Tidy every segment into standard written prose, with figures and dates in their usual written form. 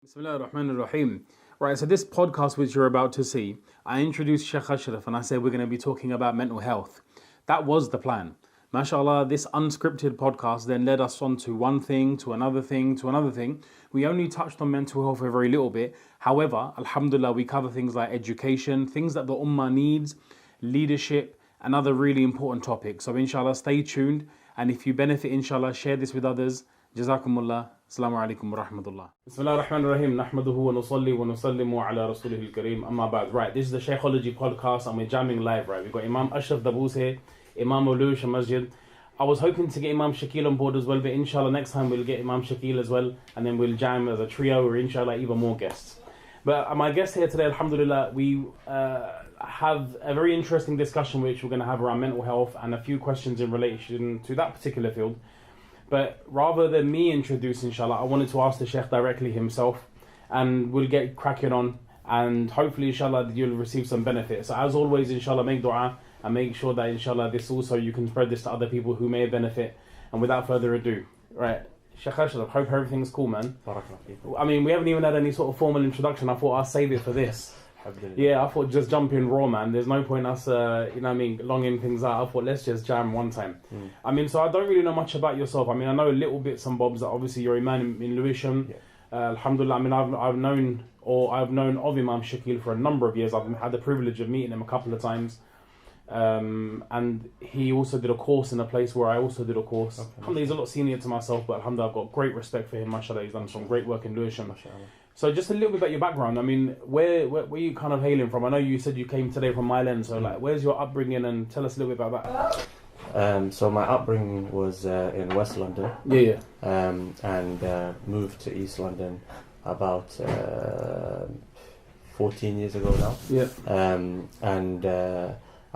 Bismillah ar-Rahman ar-Rahim. Right, so this podcast which you're about to see, I introduced Shaykh Ashraf and I said we're going to be talking about mental health. That was the plan. MashaAllah, this unscripted podcast then led us on to one thing, to another thing, to another thing. We only touched on mental health a very little bit. However, alhamdulillah, we cover things like education, things that the ummah needs, leadership, and other really important topics. So inshallah, stay tuned. And if you benefit, inshallah, share this with others. Jazakumullah. Assalamu alaikum wa rahmatullah. Bismillah ar-Rahman ar-Rahim. Nahmaduhu wa nusalli wa nusallimu ala rasulihil kareem. Amma ba'd. Right, this is the Shaykhology Podcast and we're jamming live, right? We've got Imam Ashraf here, Imam of Lewisham Masjid. I was hoping to get Imam Shakil on board as well, but inshallah next time we'll get Imam Shakil as well, and then we'll jam as a trio or inshallah even more guests. But my guest here today, alhamdulillah, we have a very interesting discussion which we're going to have around mental health and a few questions in relation to that particular field. But rather than me introduce, inshallah, I wanted to ask the Shaykh directly himself, and we'll get cracking on, and hopefully, inshallah, you'll receive some benefit. So as always, inshallah, make dua, and make sure that, inshallah, this also, you can spread this to other people who may benefit. And without further ado, right, Shaykh Ashraf, hope everything's cool, man. I mean, we haven't even had any sort of formal introduction. I thought I'll save it for this. Yeah, I thought just jump in raw, man. There's no point us, longing things out. I thought let's just jam one time. I mean, so I don't really know much about yourself. I mean, I know a little bits and bobs. That obviously you're Imam in Lewisham. Yeah. Alhamdulillah. I mean, I've known of Imam Shakil for a number of years. I've had the privilege of meeting him a couple of times. And he also did a course in a place where I also did a course. Okay. Alhamdulillah, he's a lot senior to myself, but alhamdulillah, I've got great respect for him. Mashallah, he's done some great work in Lewisham. Mashallah. So just a little bit about your background. I mean, where you kind of hailing from? I know you said you came today from Mile End, so like, where's your upbringing, and tell us a little bit about that. So my upbringing was in West London. Yeah. And moved to East London about 14 years ago now. Yeah.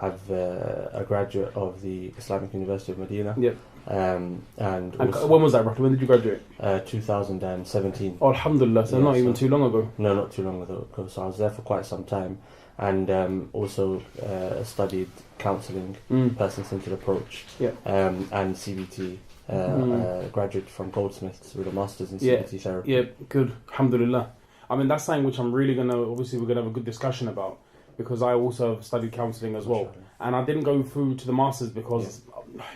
I've a graduate of the Islamic University of Medina. Yep. And when was that roughly? When did you graduate? 2017. Oh, alhamdulillah, so not even too long ago. No, not too long ago. So I was there for quite some time, and also studied counselling, person-centered approach, and CBT. Graduate from Goldsmiths with a master's in CBT therapy. Yeah, good. Alhamdulillah. I mean, that's something which I'm really we're gonna have a good discussion about, because I also have studied counselling as well. And I didn't go through to the masters because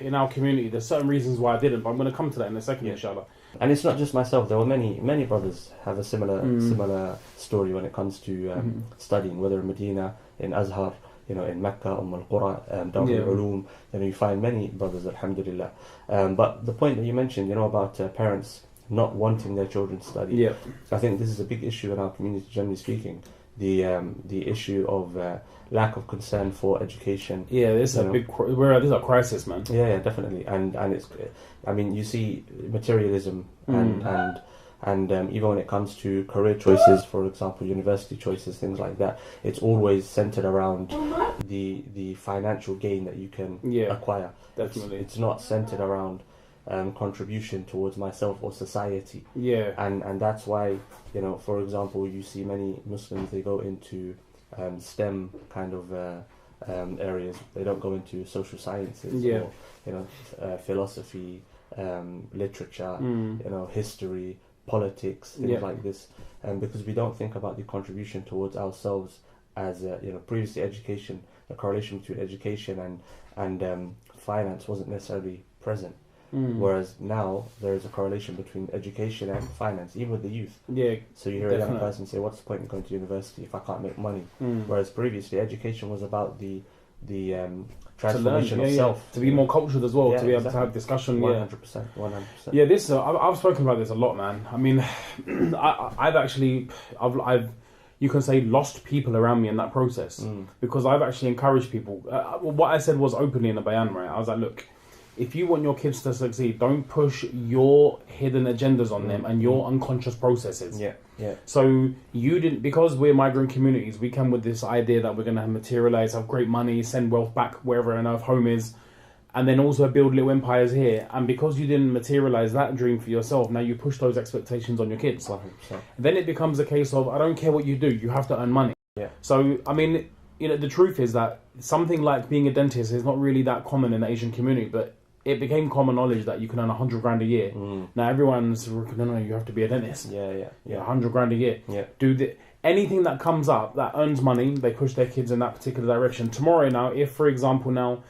in our community there's certain reasons why I didn't, but I'm going to come to that in a second, inshallah. And it's not just myself. There were many brothers have a similar story when it comes to studying, whether in Medina, in Azhar, in Mecca, al-Qura, Darul Uloom. You find many brothers, alhamdulillah. But the point that you mentioned, about parents not wanting their children to study, I think this is a big issue in our community, generally speaking. The issue of lack of concern for education. Yeah, this is a big. This is a crisis, man. Yeah, definitely, and it's. I mean, you see materialism and even when it comes to career choices, for example, university choices, things like that, it's always centered around the financial gain that you can acquire. Definitely, it's not centered around contribution towards myself or society. Yeah, and that's why, for example, you see many Muslims, they go into STEM kind of areas. They don't go into social sciences or philosophy, literature, history, politics, things like this, because we don't think about the contribution towards ourselves as previously education, the correlation between education and finance wasn't necessarily present. Whereas now there is a correlation between education and finance, even with the youth. Yeah. So you hear a young person say, "What's the point in going to university if I can't make money?" Whereas previously, education was about the transformation of self, to be more cultured as well, to be able to have discussion. 100%. Yeah, this I've spoken about this a lot, man. I mean, I've you can say lost people around me in that process, because I've actually encouraged people. What I said was openly in the bayan, right? I was like, look, if you want your kids to succeed, don't push your hidden agendas on them and your unconscious processes. Yeah. So you didn't, because we're migrant communities, we come with this idea that we're going to materialize, have great money, send wealth back wherever our home is, and then also build little empires here. And because you didn't materialize that dream for yourself, now you push those expectations on your kids. 100%. Then it becomes a case of, I don't care what you do, you have to earn money. Yeah. So, I mean, the truth is that something like being a dentist is not really that common in the Asian community, but it became common knowledge that you can earn 100 grand a year. Now everyone's no, you have to be a dentist. Yeah. 100 grand a year. Yeah. Anything that comes up that earns money, they push their kids in that particular direction. Tomorrow now, if for example now,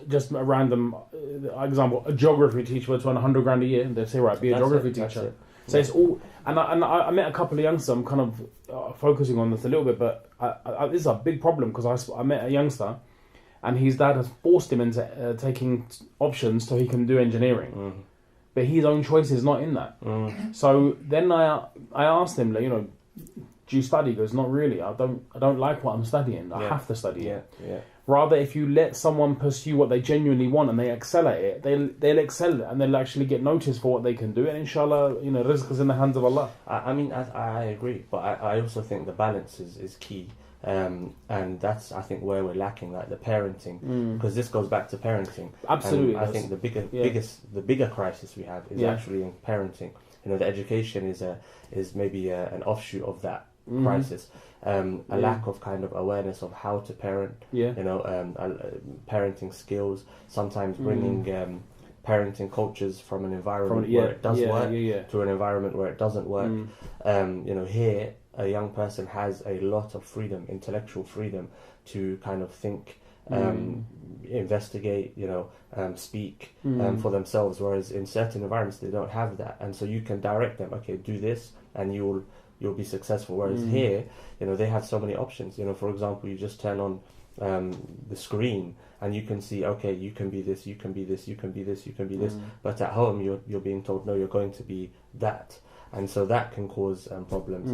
just a random example, a geography teacher would earn 100 grand a year, they'd say, right, be a geography teacher. So it's all, and I met a couple of youngsters. I'm kind of focusing on this a little bit, but this is a big problem because I met a youngster, and his dad has forced him into taking options so he can do engineering, but his own choice is not in that. So then I asked him, like, do you study? He goes, not really. I don't like what I'm studying. I have to study it. Rather, if you let someone pursue what they genuinely want and they excel at it, they'll excel and they'll actually get noticed for what they can do. And inshallah, rizq is in the hands of Allah. I mean, I agree, but I also think the balance is key. And that's, I think, where we're lacking, like the parenting, because this goes back to parenting. Absolutely. And I think the bigger crisis we have is actually in parenting. The education is maybe an offshoot of that crisis. A lack of kind of awareness of how to parent. Parenting skills. Sometimes bringing parenting cultures from an environment where it does work to an environment where it doesn't work. Here a young person has a lot of freedom, intellectual freedom, to kind of think, investigate, speak for themselves, whereas in certain environments they don't have that, and so you can direct them, okay, do this and you'll be successful, whereas here they have so many options. For example, you just turn on the screen and you can see, okay, you can be this, you can be this, you can be this, you can be this, but at home you're being told, no, you're going to be that. And so that can cause problems.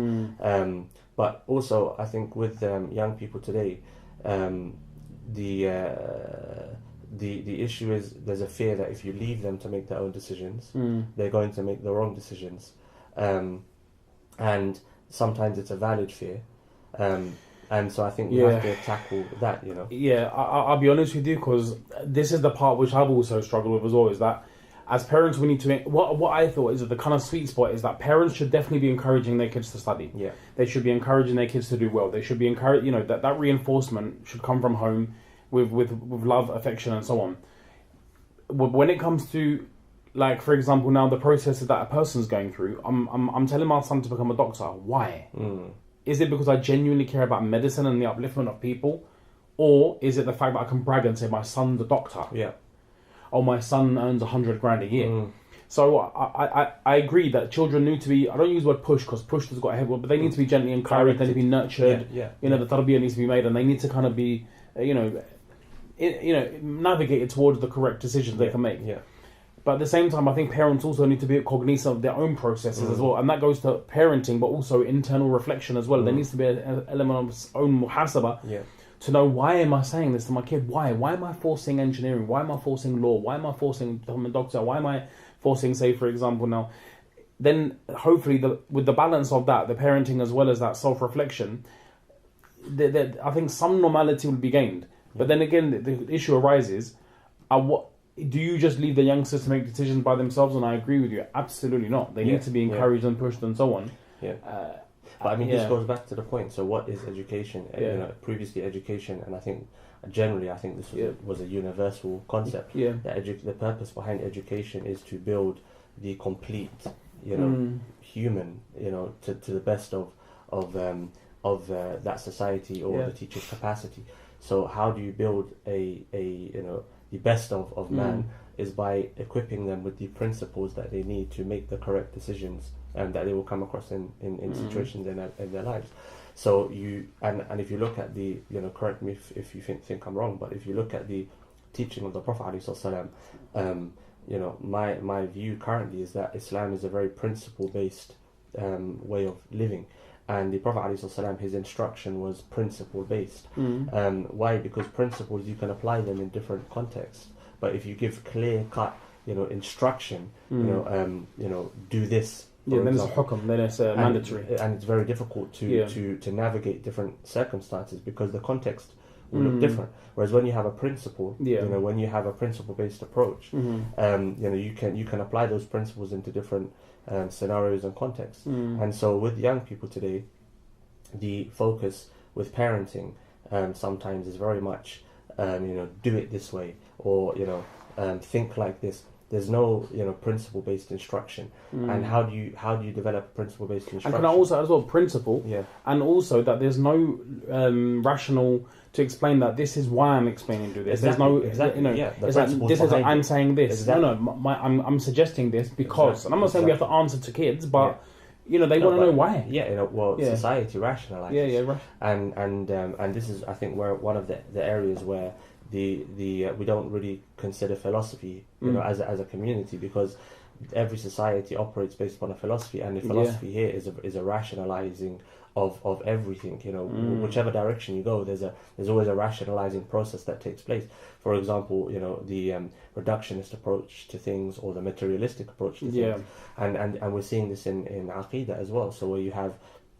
But also, I think with young people today, the issue is there's a fear that if you leave them to make their own decisions, they're going to make the wrong decisions. And sometimes it's a valid fear. And so I think you have to tackle that, Yeah, I'll be honest with you, because this is the part which I've also struggled with as well, is that as parents, we need to make, what I thought is that the kind of sweet spot is that parents should definitely be encouraging their kids to study. Yeah. They should be encouraging their kids to do well. They should be encouraged, that reinforcement should come from home with love, affection, and so on. When it comes to, like, for example, now the processes that a person's going through, I'm telling my son to become a doctor. Why? Is it because I genuinely care about medicine and the upliftment of people? Or is it the fact that I can brag and say my son's a doctor? Yeah. Oh, my son earns 100 grand a year. So I agree that children need to be, I don't use the word push because push has got a head word, but they need to be gently encouraged, they need to be nurtured, the tarbiyah needs to be made, and they need to kind of be, navigated towards the correct decisions they can make. Yeah. But at the same time, I think parents also need to be cognizant of their own processes as well, and that goes to parenting, but also internal reflection as well. There needs to be an element of own muhasabah. To know, why am I saying this to my kid? Why am I forcing engineering? Why am I forcing law? Why am I forcing becoming a doctor? Why am I forcing, say, for example, now? Then hopefully, with the balance of that, the parenting as well as that self-reflection, I think some normality will be gained. But then again, the issue arises: do you just leave the youngsters to make decisions by themselves? And I agree with you, absolutely not. They need to be encouraged and pushed and so on. But I mean, this goes back to the point. So, what is education? Previously, education, and I think generally, this was a universal concept. The purpose behind education is to build the complete, human, to the best of that society or the teacher's capacity. So, how do you build the best of man? Is by equipping them with the principles that they need to make the correct decisions that they will come across in situations in their lives. So and if you look at the, correct me if you think I'm wrong, but if you look at the teaching of the Prophet ﷺ, my view currently is that Islam is a very principle-based way of living. And the Prophet ﷺ, his instruction was principle-based. Why? Because principles, you can apply them in different contexts. But if you give clear-cut, instruction, do this. Then it's a hukam, then it's mandatory. And it's very difficult to navigate different circumstances because the context will look different. Whereas when you have a principle, when you have a principle-based approach, you can apply those principles into different scenarios and contexts. And so with young people today, the focus with parenting sometimes is very much, do it this way, or think like this. There's no, principle-based instruction. And how do you develop principle-based instruction? And can I also add as well principle? Yeah. And also that there's no rational to explain that this is why I'm explaining to this. Exactly, There's no, yeah. it's like, this is I'm saying this. Exactly. I'm suggesting this because, and I'm not saying we have to answer to kids, but they want to know why. Yeah, society rationalizes. Yeah, right. And this is, I think, where one of the areas where the we don't really consider philosophy, as a community, because every society operates based upon a philosophy, and the philosophy here is a rationalizing of everything. Whichever direction you go, there's always a rationalizing process that takes place. For example, the reductionist approach to things, or the materialistic approach to things, and we're seeing this in Aqidah as well. So where you have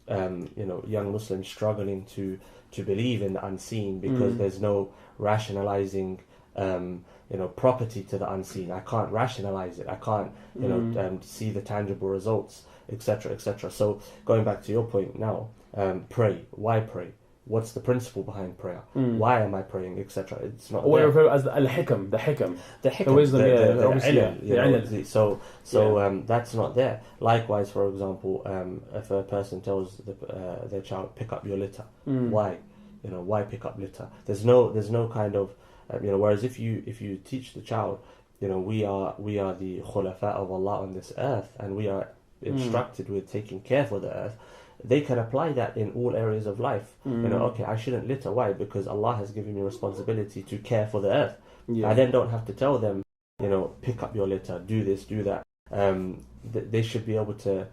young Muslims struggling to believe in the unseen because there's no rationalizing property to the unseen. I can't rationalize it. I can't see the tangible results, etc., etc. So going back to your point now, pray. Why pray? What's the principle behind prayer? Why am I praying, etc.? It's not. Or referred as al-hikam, the hikam, the wisdom, the So that's not there. Likewise, for example, if a person tells their child, pick up your litter, why? Why pick up litter? There's no kind of whereas if you teach the child, we are the khulafa of Allah on this earth, and we are instructed with taking care for the earth. They can apply that in all areas of life. Okay, I shouldn't litter. Why? Because Allah has given me responsibility to care for the earth. I then don't have to tell them, pick up your litter, do this, do that. They should be able to,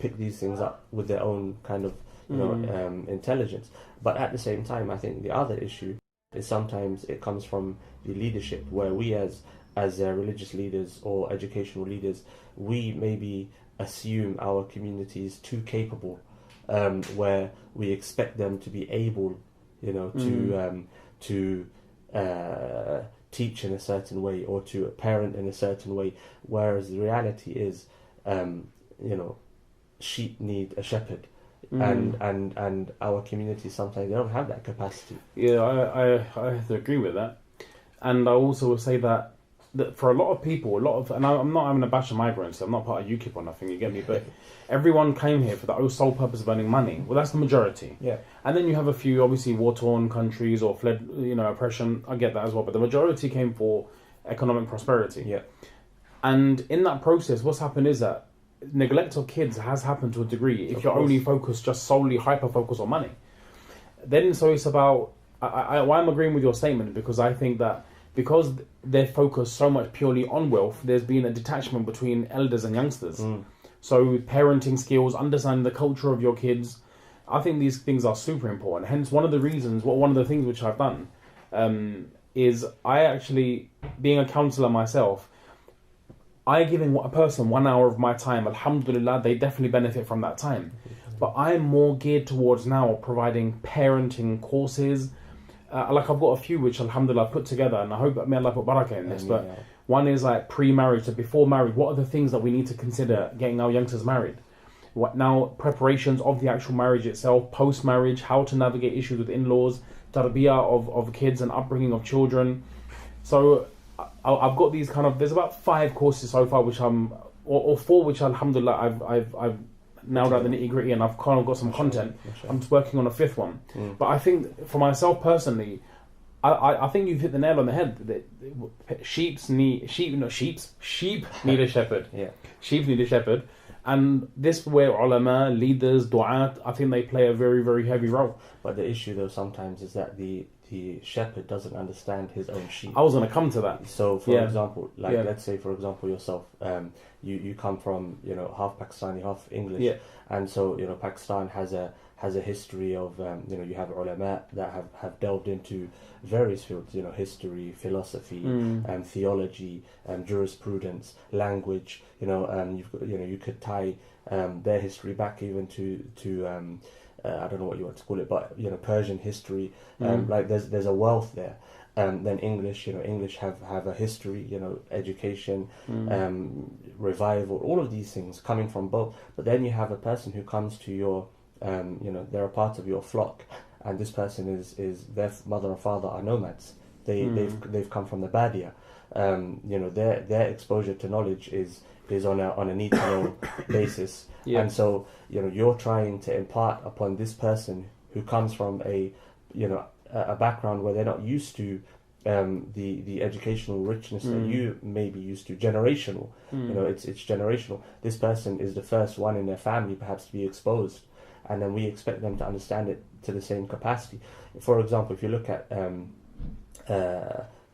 pick these things up with their own kind of, intelligence. But at the same time, I think the other issue is sometimes it comes from the leadership, where we as religious leaders or educational leaders, we maybe assume our community is too capable, where we expect them to be able, to teach in a certain way or to parent in a certain way, whereas the reality is, sheep need a shepherd. And our community sometimes they don't have that capacity. Yeah, I have to agree with that. And I also will say that for a lot of people, and I'm not having a bash of migrants, I'm not part of UKIP or nothing, you get me, but everyone came here for the sole purpose of earning money. Well, that's the majority. Yeah. And then you have a few, obviously, war-torn countries or fled, oppression. I get that as well, but the majority came for economic prosperity. Yeah. And in that process, what's happened is that neglect of kids has happened to a degree if you're only focused, just solely hyper-focused on money. Then, so it's about, why I'm agreeing with your statement, because I think that because they're focused so much purely on wealth, there's been a detachment between elders and youngsters. So parenting skills, understanding the culture of your kids, I think these things are super important. Hence, one of the things which I've done is I actually, being a counsellor myself, I giving a person 1 hour of my time, alhamdulillah, they definitely benefit from that time. But I'm more geared towards now providing parenting courses. Like I've got a few which alhamdulillah I've put together, and I hope may Allah put barakah in this. But one is like pre-marriage, so before marriage, what are the things that we need to consider getting our youngsters married? What now, preparations of the actual marriage itself, post-marriage, how to navigate issues with in-laws, tarbiyah of kids and upbringing of children. So I've got these there's about 5 courses so far, which or 4 which alhamdulillah I've nailed out the nitty gritty, and I've kind of got some content. I'm just working on a 5th one. But I think for myself personally, I think you've hit the nail on the head. That sheep need a shepherd. Yeah. Sheep need a shepherd. And this where ulama, leaders, du'at, I think they play a very, very heavy role. But the issue though sometimes is that the shepherd doesn't understand his own sheep. I was going to come to that. So for example, let's say for example yourself, you come from half Pakistani, half English, and so Pakistan has a history of you have ulama that have delved into various fields, history, philosophy, theology, jurisprudence, language. You could tie their history back even to I don't know what you want to call it, but Persian history. Like there's a wealth there. Then English have a history, education, revival, all of these things coming from both. But then you have a person who comes to your, they're a part of your flock, and this person is their mother and father are nomads. They've come from the Badia. their exposure to knowledge is on a need to know basis. And so you're trying to impart upon this person who comes from a background where they're not used to the educational richness that you may be used to, generational. It's generational. This person is the first one in their family perhaps to be exposed, and then we expect them to understand it to the same capacity. For example, if you look at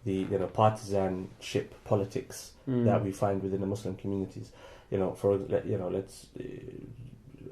the partisanship politics that we find within the Muslim communities,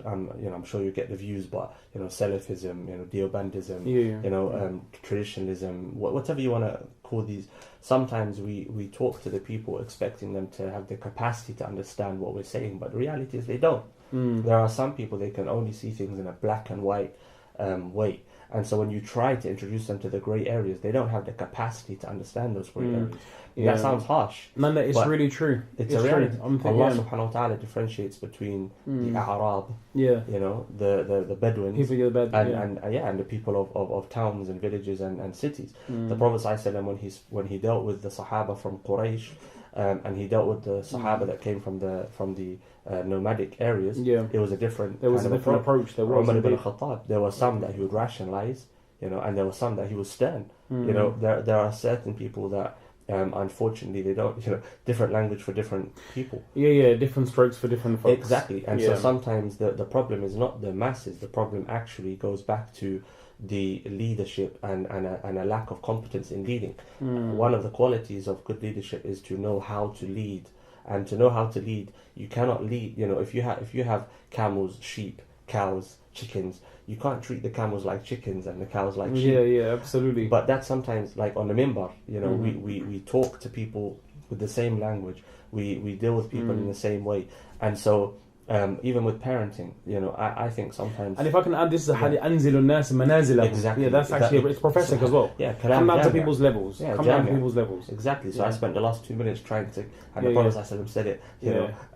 I'm sure you get the views, but Salafism, Deobandism, traditionalism, whatever you want to call these. Sometimes we talk to the people expecting them to have the capacity to understand what we're saying, but the reality is they don't. There are some people, they can only see things in a black and white way. And so when you try to introduce them to the grey areas, they don't have the capacity to understand those grey areas. That sounds harsh. No, it's really true. It's a reality. Allah subhanahu wa ta'ala differentiates between the A'rab, the Bedouins, and the people of towns and villages and cities. The Prophet ﷺ, when he dealt with the Sahaba from Quraysh, and he dealt with the Sahaba that came from the nomadic areas, it was a different approach. Umar ibn Khattab, there were some that he would rationalize, and there were some that he was stern. There are certain people that unfortunately they don't, different language for different people. Different strokes for different folks. Exactly. And so sometimes the problem is not the masses, the problem actually goes back to the leadership and a lack of competence in leading. One of the qualities of good leadership is to know how to lead. And to know how to lead, you cannot lead, if you have camels, sheep, cows, chickens, you can't treat the camels like chickens and the cows like sheep. Absolutely. But that's sometimes like on the minbar, we talk to people with the same language, we deal with people in the same way. And so even with parenting, I think sometimes. And if I can add, this is a hadith, anzilu nas manazilahum. Exactly. That's actually it's prophetic as well. Come down to people's levels. Come down to people's levels. Exactly. So I spent the last 2 minutes trying to, and the Prophet ﷺ said it,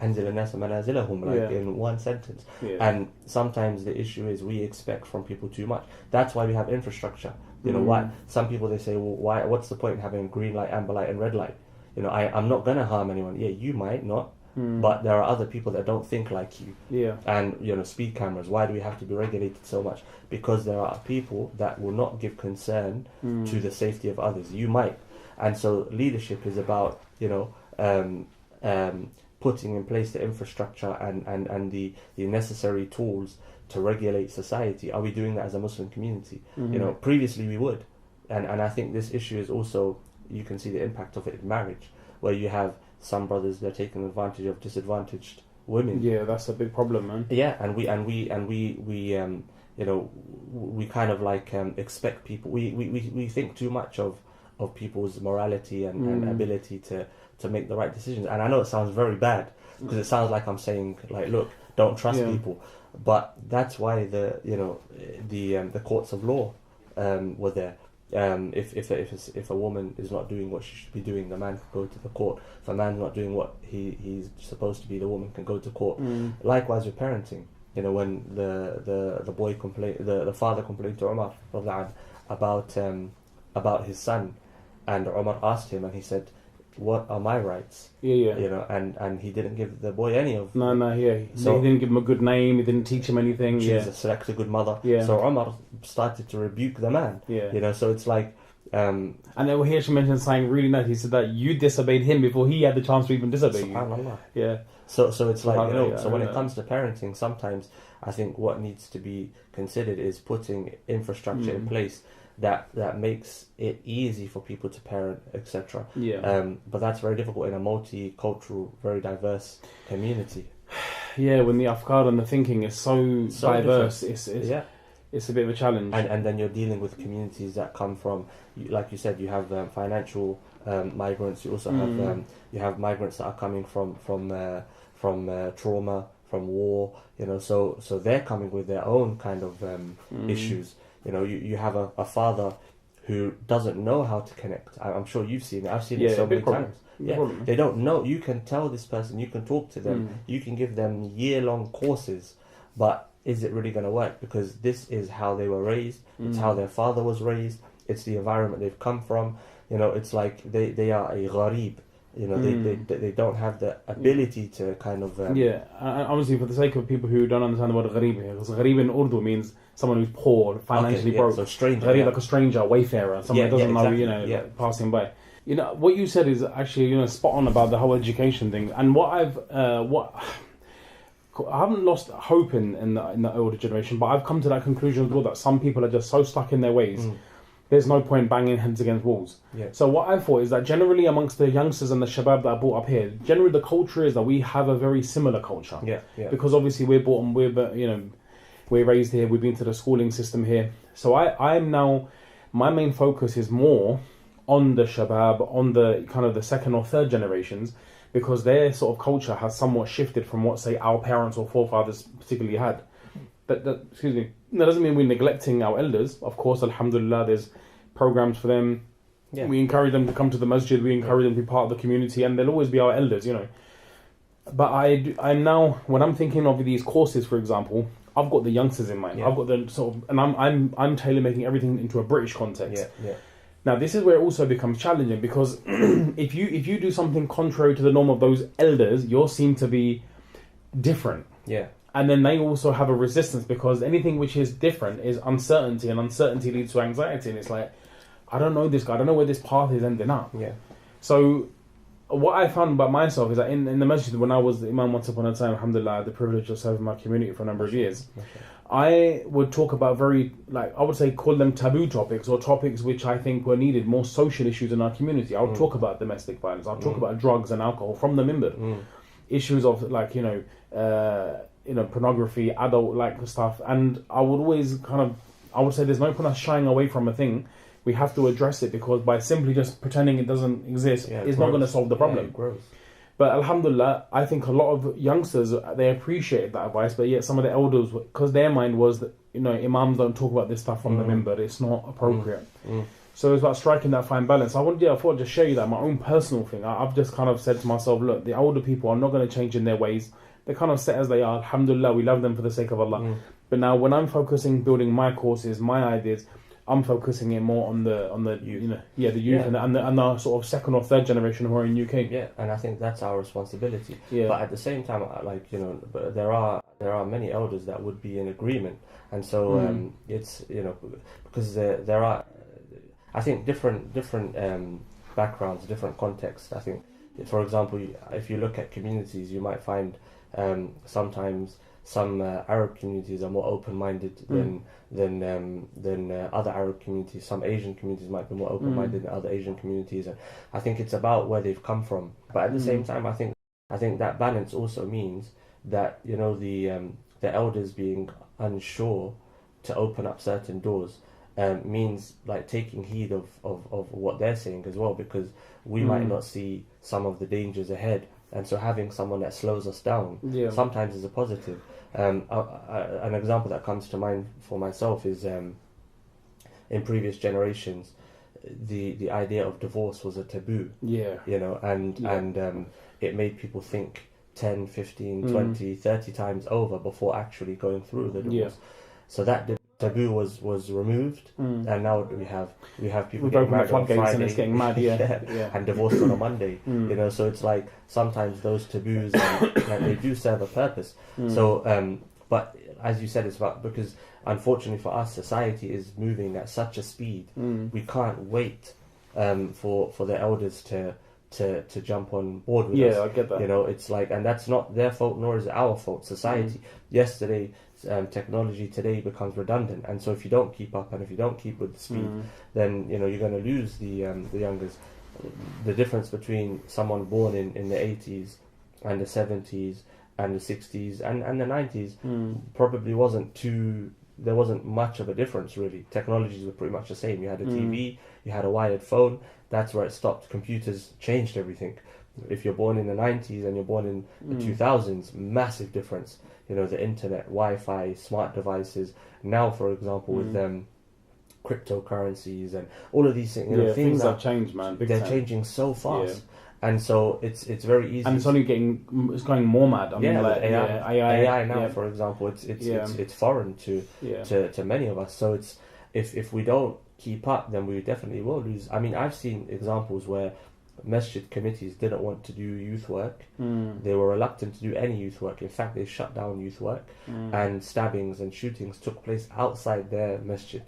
anzilu nas manazilahum, in one sentence. And sometimes the issue is we expect from people too much. That's why we have infrastructure. Why some people, they say, well, what's the point in having green light, amber light, and red light? I'm not going to harm anyone. You might not. But there are other people that don't think like you. And speed cameras, why do we have to be regulated so much? Because there are people that will not give concern to the safety of others. You might. And so leadership is about putting in place the infrastructure and the necessary tools to regulate society. Are we doing that as a Muslim community? Previously we would, and I think this issue is also, you can see the impact of it in marriage, where you have some brothers, they're taking advantage of disadvantaged women. That's a big problem, man. And we kind of like expect people. We think too much of people's morality and ability to make the right decisions. And I know it sounds very bad because it sounds like I'm saying like, look, don't trust people. But that's why the courts of law were there. If a woman is not doing what she should be doing, the man can go to the court. If a man's not doing what he's supposed to be, the woman can go to court. Likewise with parenting, when the boy complained, the father complained to Umar about his son, and Umar asked him, and he said, what are my rights? And he didn't give the boy any of. So he didn't give him a good name. He didn't teach him anything. Select a good mother. So Umar started to rebuke the man. So it's like. And then here she mentioned something really nice. He said that you disobeyed him before he had the chance to even disobey you. So it's like so when it comes to parenting, sometimes I think what needs to be considered is putting infrastructure in place that makes it easy for people to parent, etc. But that's very difficult in a multicultural, very diverse community. When the afkar and the thinking is so diverse, it's a bit of a challenge. And then you're dealing with communities that come from, like you said, you have financial migrants. You also have you have migrants that are coming from trauma, from war. So they're coming with their own kind of issues. You have a father who doesn't know how to connect. I'm sure you've seen it. I've seen it so many times. They don't know. You can tell this person, you can talk to them, you can give them year-long courses, but is it really going to work? Because this is how they were raised. It's how their father was raised. It's the environment they've come from. You know, it's like they are a gharib. You know, they don't have the ability to kind of... Honestly, for the sake of people who don't understand the word gharib here, because gharib in Urdu means someone who's poor, financially broke. So stranger. Gharib, like a stranger, wayfarer, someone that doesn't know, like passing by. You know, what you said is actually, spot on about the whole education thing. And I haven't lost hope in the older generation, but I've come to that conclusion as well, that some people are just so stuck in their ways. There's no point banging heads against walls. Yeah. So what I thought is that generally amongst the youngsters and the shabab that are brought up here, generally the culture is that we have a very similar culture. Yeah. Because obviously we're raised here, we've been to the schooling system here. So I'm now, my main focus is more on the shabab, on the kind of the second or third generations, because their sort of culture has somewhat shifted from what, say, our parents or forefathers particularly had. That doesn't mean we're neglecting our elders. Of course, alhamdulillah, there's programs for them. Yeah. We encourage them to come to the masjid. We encourage them to be part of the community, and they'll always be our elders, But I'm now, when I'm thinking of these courses, for example, I've got the youngsters in mind. Yeah. I've got the sort of, and I'm tailor making everything into a British context. Yeah. Now, this is where it also becomes challenging, because if you do something contrary to the norm of those elders, you're seen to be different. Yeah. And then they also have a resistance, because anything which is different is uncertainty, and uncertainty leads to anxiety. And it's like, I don't know this guy. I don't know where this path is ending up. Yeah. So what I found about myself is that in the masjid, when I was the imam once upon a time, alhamdulillah, I had the privilege of serving my community for a number of years. Okay. I would talk about I would say call them taboo topics, or topics which I think were needed, more social issues in our community. I would talk about domestic violence. I'll talk about drugs and alcohol from the minbar. Issues of pornography, adult stuff. And I would always I would say there's no point us shying away from a thing. We have to address it, because by simply just pretending it doesn't exist, it's not going to solve the problem. Yeah, but alhamdulillah, I think a lot of youngsters, they appreciated that advice, but yet some of the elders, because their mind was that, imams don't talk about this stuff from the minbar, it's not appropriate. So it's about striking that fine balance. I thought I'd just share you that, my own personal thing. I've just kind of said to myself, look, the older people are not going to change in their ways. They're kind of set as they are. Alhamdulillah, we love them for the sake of Allah. But now when I'm focusing, building my courses, my ideas, I'm focusing it more on the youth, the youth and the sort of second or third generation who are in UK. Yeah, and I think that's our responsibility. Yeah. But at the same time, but there are many elders that would be in agreement, and so it's because there are, I think, different backgrounds, different contexts. I think, for example, if you look at communities, you might find sometimes some Arab communities are more open-minded than other Arab communities. Some Asian communities might be more open-minded than other Asian communities, and I think it's about where they've come from. But at the same time, I think that balance also means that the elders being unsure to open up certain doors means like taking heed of what they're saying as well, because we might not see some of the dangers ahead. And so having someone that slows us down sometimes is a positive. An example that comes to mind for myself is in previous generations, the idea of divorce was a taboo. Yeah. And it made people think 10, 15, 20, 30 times over before actually going through the divorce. Yeah. So that taboo was removed, and now we have people getting married on Friday, and it's getting mad, and divorced on a Monday. So it's like sometimes those taboos they do serve a purpose. So, but as you said, it's about, because unfortunately for us, society is moving at such a speed. We can't wait for the elders to jump on board with us. Yeah, I get that. It's like, and that's not their fault, nor is it our fault. Society, yesterday, technology today becomes redundant, and so if you don't keep up and if you don't keep with the speed, then you're going to lose the youngers. The difference between someone born in the 80s and the 70s and the 60s and the 90s probably there wasn't much of a difference, really. Technologies were pretty much the same. You had a TV, you had a wired phone. That's where it stopped. Computers changed everything. If you're born in the 90s and you're born in the 2000s, massive difference. The internet, Wi-Fi, smart devices. Now, for example, with cryptocurrencies and all of these things, things have changed, man. They're changing so fast. And so it's very easy. And it's going more mad. I mean, like AI now, for example, it's foreign to many of us. So it's if we don't keep up, then we definitely will lose. I mean, I've seen examples where masjid committees didn't want to do youth work. They were reluctant to do any youth work. In fact, they shut down youth work, and stabbings and shootings took place outside their masjid.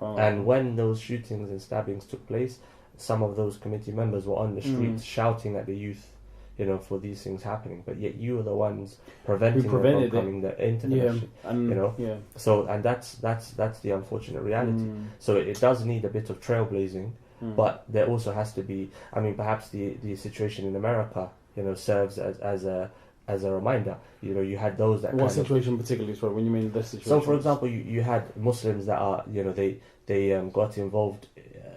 And when those shootings and stabbings took place, some of those committee members were on the streets shouting at the youth, you know, for these things happening. But yet you were the ones preventing them from coming into the masjid. You know, so and that's the unfortunate reality. So it does need a bit of trailblazing. But there also has to be, I mean, perhaps the situation in America, you know, serves as a reminder. You know, you had those that what situation particularly, sorry, when you mean this situation? So, for example, you had Muslims that are, you know, they got involved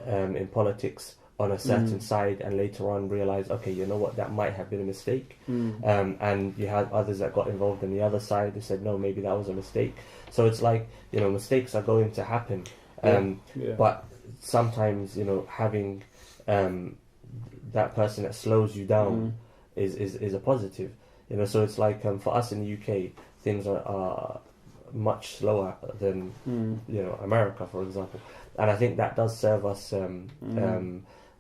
in politics on a certain side, and later on realized, okay, you know what, that might have been a mistake. And you had others that got involved on the other side who said, no, maybe that was a mistake. So it's like, you know, mistakes are going to happen. But sometimes, you know, having that person that slows you down is a positive, you know. So it's like for us in the UK, things are much slower than you know, America, for example, and I think that does serve us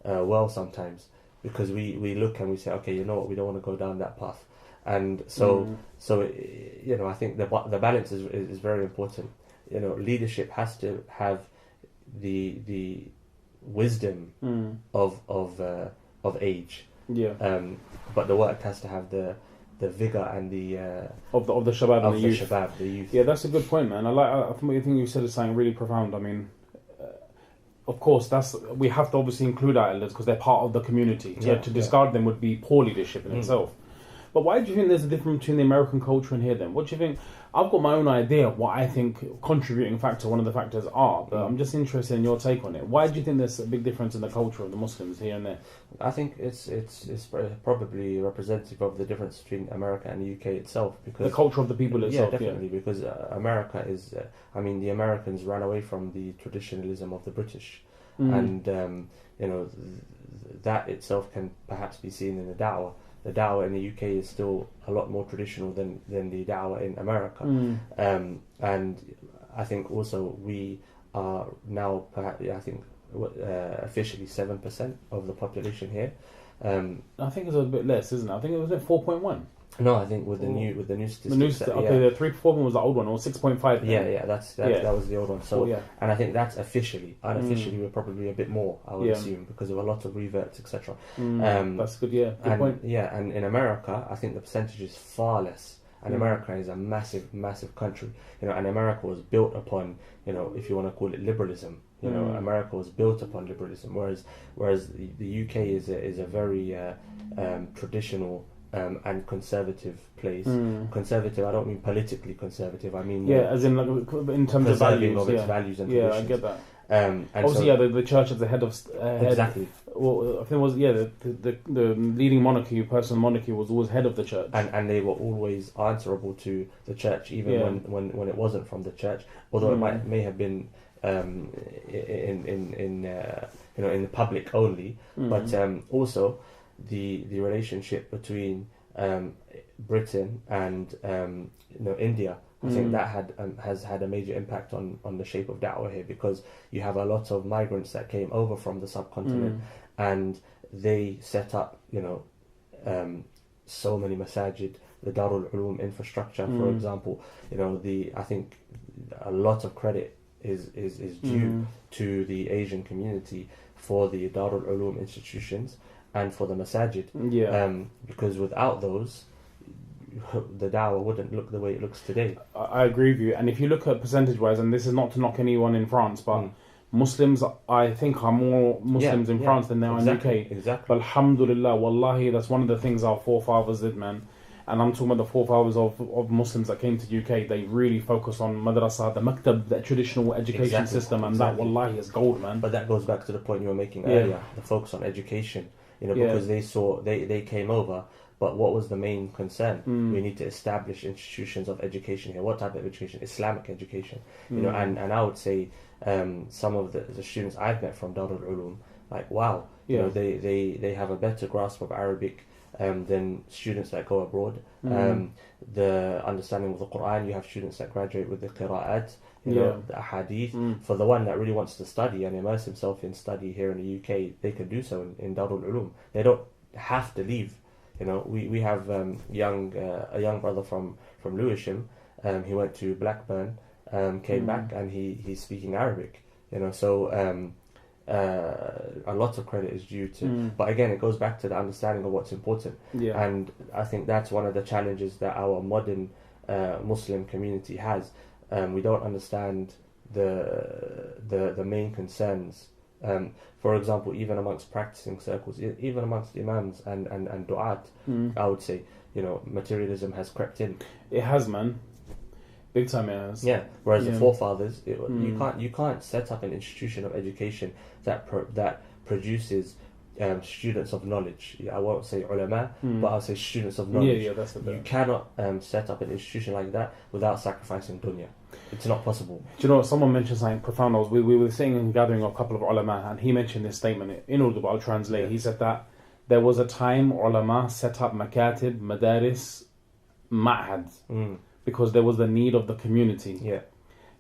well sometimes, because we look and we say, okay, you know what, we don't want to go down that path, and so you know, I think the balance is very important. You know, leadership has to have the wisdom of age, but the work has to have the vigor and the of the shabab and the youth. Yeah, that's a good point, man. I think you said is something really profound. I mean, of course, we have to obviously include our elders because they're part of the community. To discard them would be poor leadership in itself. But why do you think there's a difference between the American culture and here then? What do you think? I've got my own idea of what I think contributing factor, one of the factors are, but I'm just interested in your take on it. Why do you think there's a big difference in the culture of the Muslims here and there? I think it's probably representative of the difference between America and the UK itself, because the culture of the people itself. Yeah, definitely, because America is, I mean, the Americans ran away from the traditionalism of the British, and you know, that itself can perhaps be seen in the da'wah. The da'wah in the UK is still a lot more traditional than the da'wah in America. And I think also we are now, perhaps, I think, officially 7% of the population here. I think it's a bit less, isn't it? I think it was at 4.1. No, I think with the new statistics. The new the 3.4 was the old one, or 6.5. That was the old one. So, and I think that's officially. Unofficially, we're probably a bit more, I would assume, because of a lot of reverts, etc. That's good. Yeah, good point. Yeah, and in America, I think the percentage is far less. And America is a massive, massive country. You know, and America was built upon, you know, if you want to call it liberalism. You know, America was built upon liberalism, whereas the UK is a very traditional and conservative place. Conservative, I don't mean politically conservative. I mean as in like, in terms of values, its values and traditions. I get that. And obviously, the church is the head of exactly. Well, I think it was the leading personal monarchy was always head of the church, and they were always answerable to the church, even when it wasn't from the church. Although it may have been in the public only, but also the relationship between Britain and India. I think that has had a major impact on the shape of da'wah here, because you have a lot of migrants that came over from the subcontinent, and they set up so many masajid, the Darul Ulum infrastructure, for example. I think a lot of credit is due to the Asian community for the Darul Ulum institutions and for the masajid, because without those, the da'wah wouldn't look the way it looks today. I agree with you. And if you look at percentage-wise, and this is not to knock anyone in France, but Muslims, I think, are more Muslims in France than they are in UK. Exactly. But alhamdulillah, wallahi, that's one of the things our forefathers did, man. And I'm talking about the forefathers of Muslims that came to UK. They really focus on madrasa, the maktab, the traditional education system, and that, wallahi, is gold, man. But that goes back to the point you were making earlier, the focus on education. Because they came over. But what was the main concern? We need to establish institutions of education here. What type of education? Islamic education. And I would say some of the students I've met from Darul Ulum, like, wow, they have a better grasp of Arabic than students that go abroad. The understanding of the Quran, you have students that graduate with the qira'at, the ahadith. For the one that really wants to study and immerse himself in study here in the UK, they can do so in Darul Ulum. They don't have to leave. We have a young brother from Lewisham. He went to Blackburn, came back, and he's speaking Arabic. So a lot of credit is due to. But again, it goes back to the understanding of what's important. Yeah. And I think that's one of the challenges that our modern Muslim community has. We don't understand the main concerns. For example, even amongst practicing circles, even amongst imams and du'at, I would say, materialism has crept in. It has, man. Big time it has. Yeah. Whereas the forefathers, you can't set up an institution of education that produces students of knowledge. I won't say ulama, but I'll say students of knowledge. Yeah, that's the bit. You cannot set up an institution like that without sacrificing dunya. It's not possible. Do you know what? Someone mentioned something profound. We were sitting and gathering a couple of ulama, and he mentioned this statement. Inaudible, I'll translate. Yeah. He said that there was a time ulama set up makatib, madaris, ma'hads, because there was the need of the community. Yeah.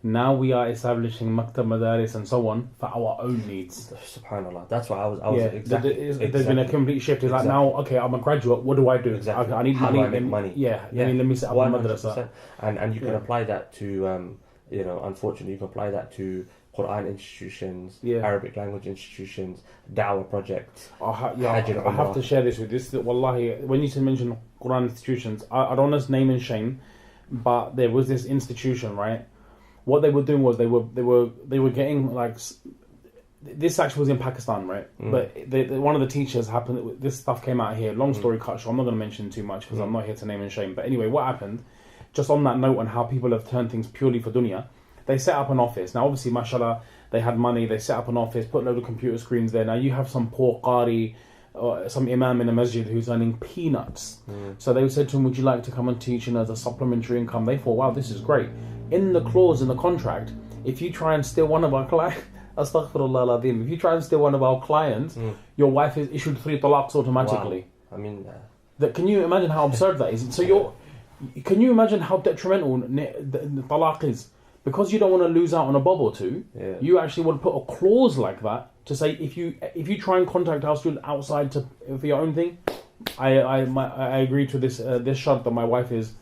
Now we are establishing maktab, madaris, and so on for our own needs. Subhanallah. That's what I was exactly. There's been a complete shift. It's like now, okay, I'm a graduate. What do I do? Exactly. I need How money. do I make money? Yeah. Let me set up a madrasa. And you can apply that to unfortunately you can apply that to Quran institutions, Arabic language institutions, da'wah projects. I have to share this with you. Wallahi, when you mention Quran institutions, I don't want to name and shame, but there was this institution, right? What they were doing was they were getting like, this actually was in Pakistan, right? But one of the teachers happened. This stuff came out here. Long story cut short. I'm not going to mention too much because I'm not here to name and shame. But anyway, what happened? Just on that note, on how people have turned things purely for dunya, they set up an office. Now, obviously, mashallah, they had money. They set up an office, put a load of computer screens there. Now you have some poor qari, or some imam in a masjid who's earning peanuts. So they said to him, "Would you like to come and teach as a supplementary income?" They thought, "Wow, this is great." In the clause in the contract, if you try and steal one of our clients, astaghfirullah al-azim, if you try and steal one of our clients, your wife is issued 3 talaqs automatically. Wow. I mean, can you imagine how absurd that is? So can you imagine how detrimental the talaq is? Because you don't want to lose out on a bob or two, you actually want to put a clause like that to say if you try and contact our student outside for your own thing, I agree to this shart that my wife is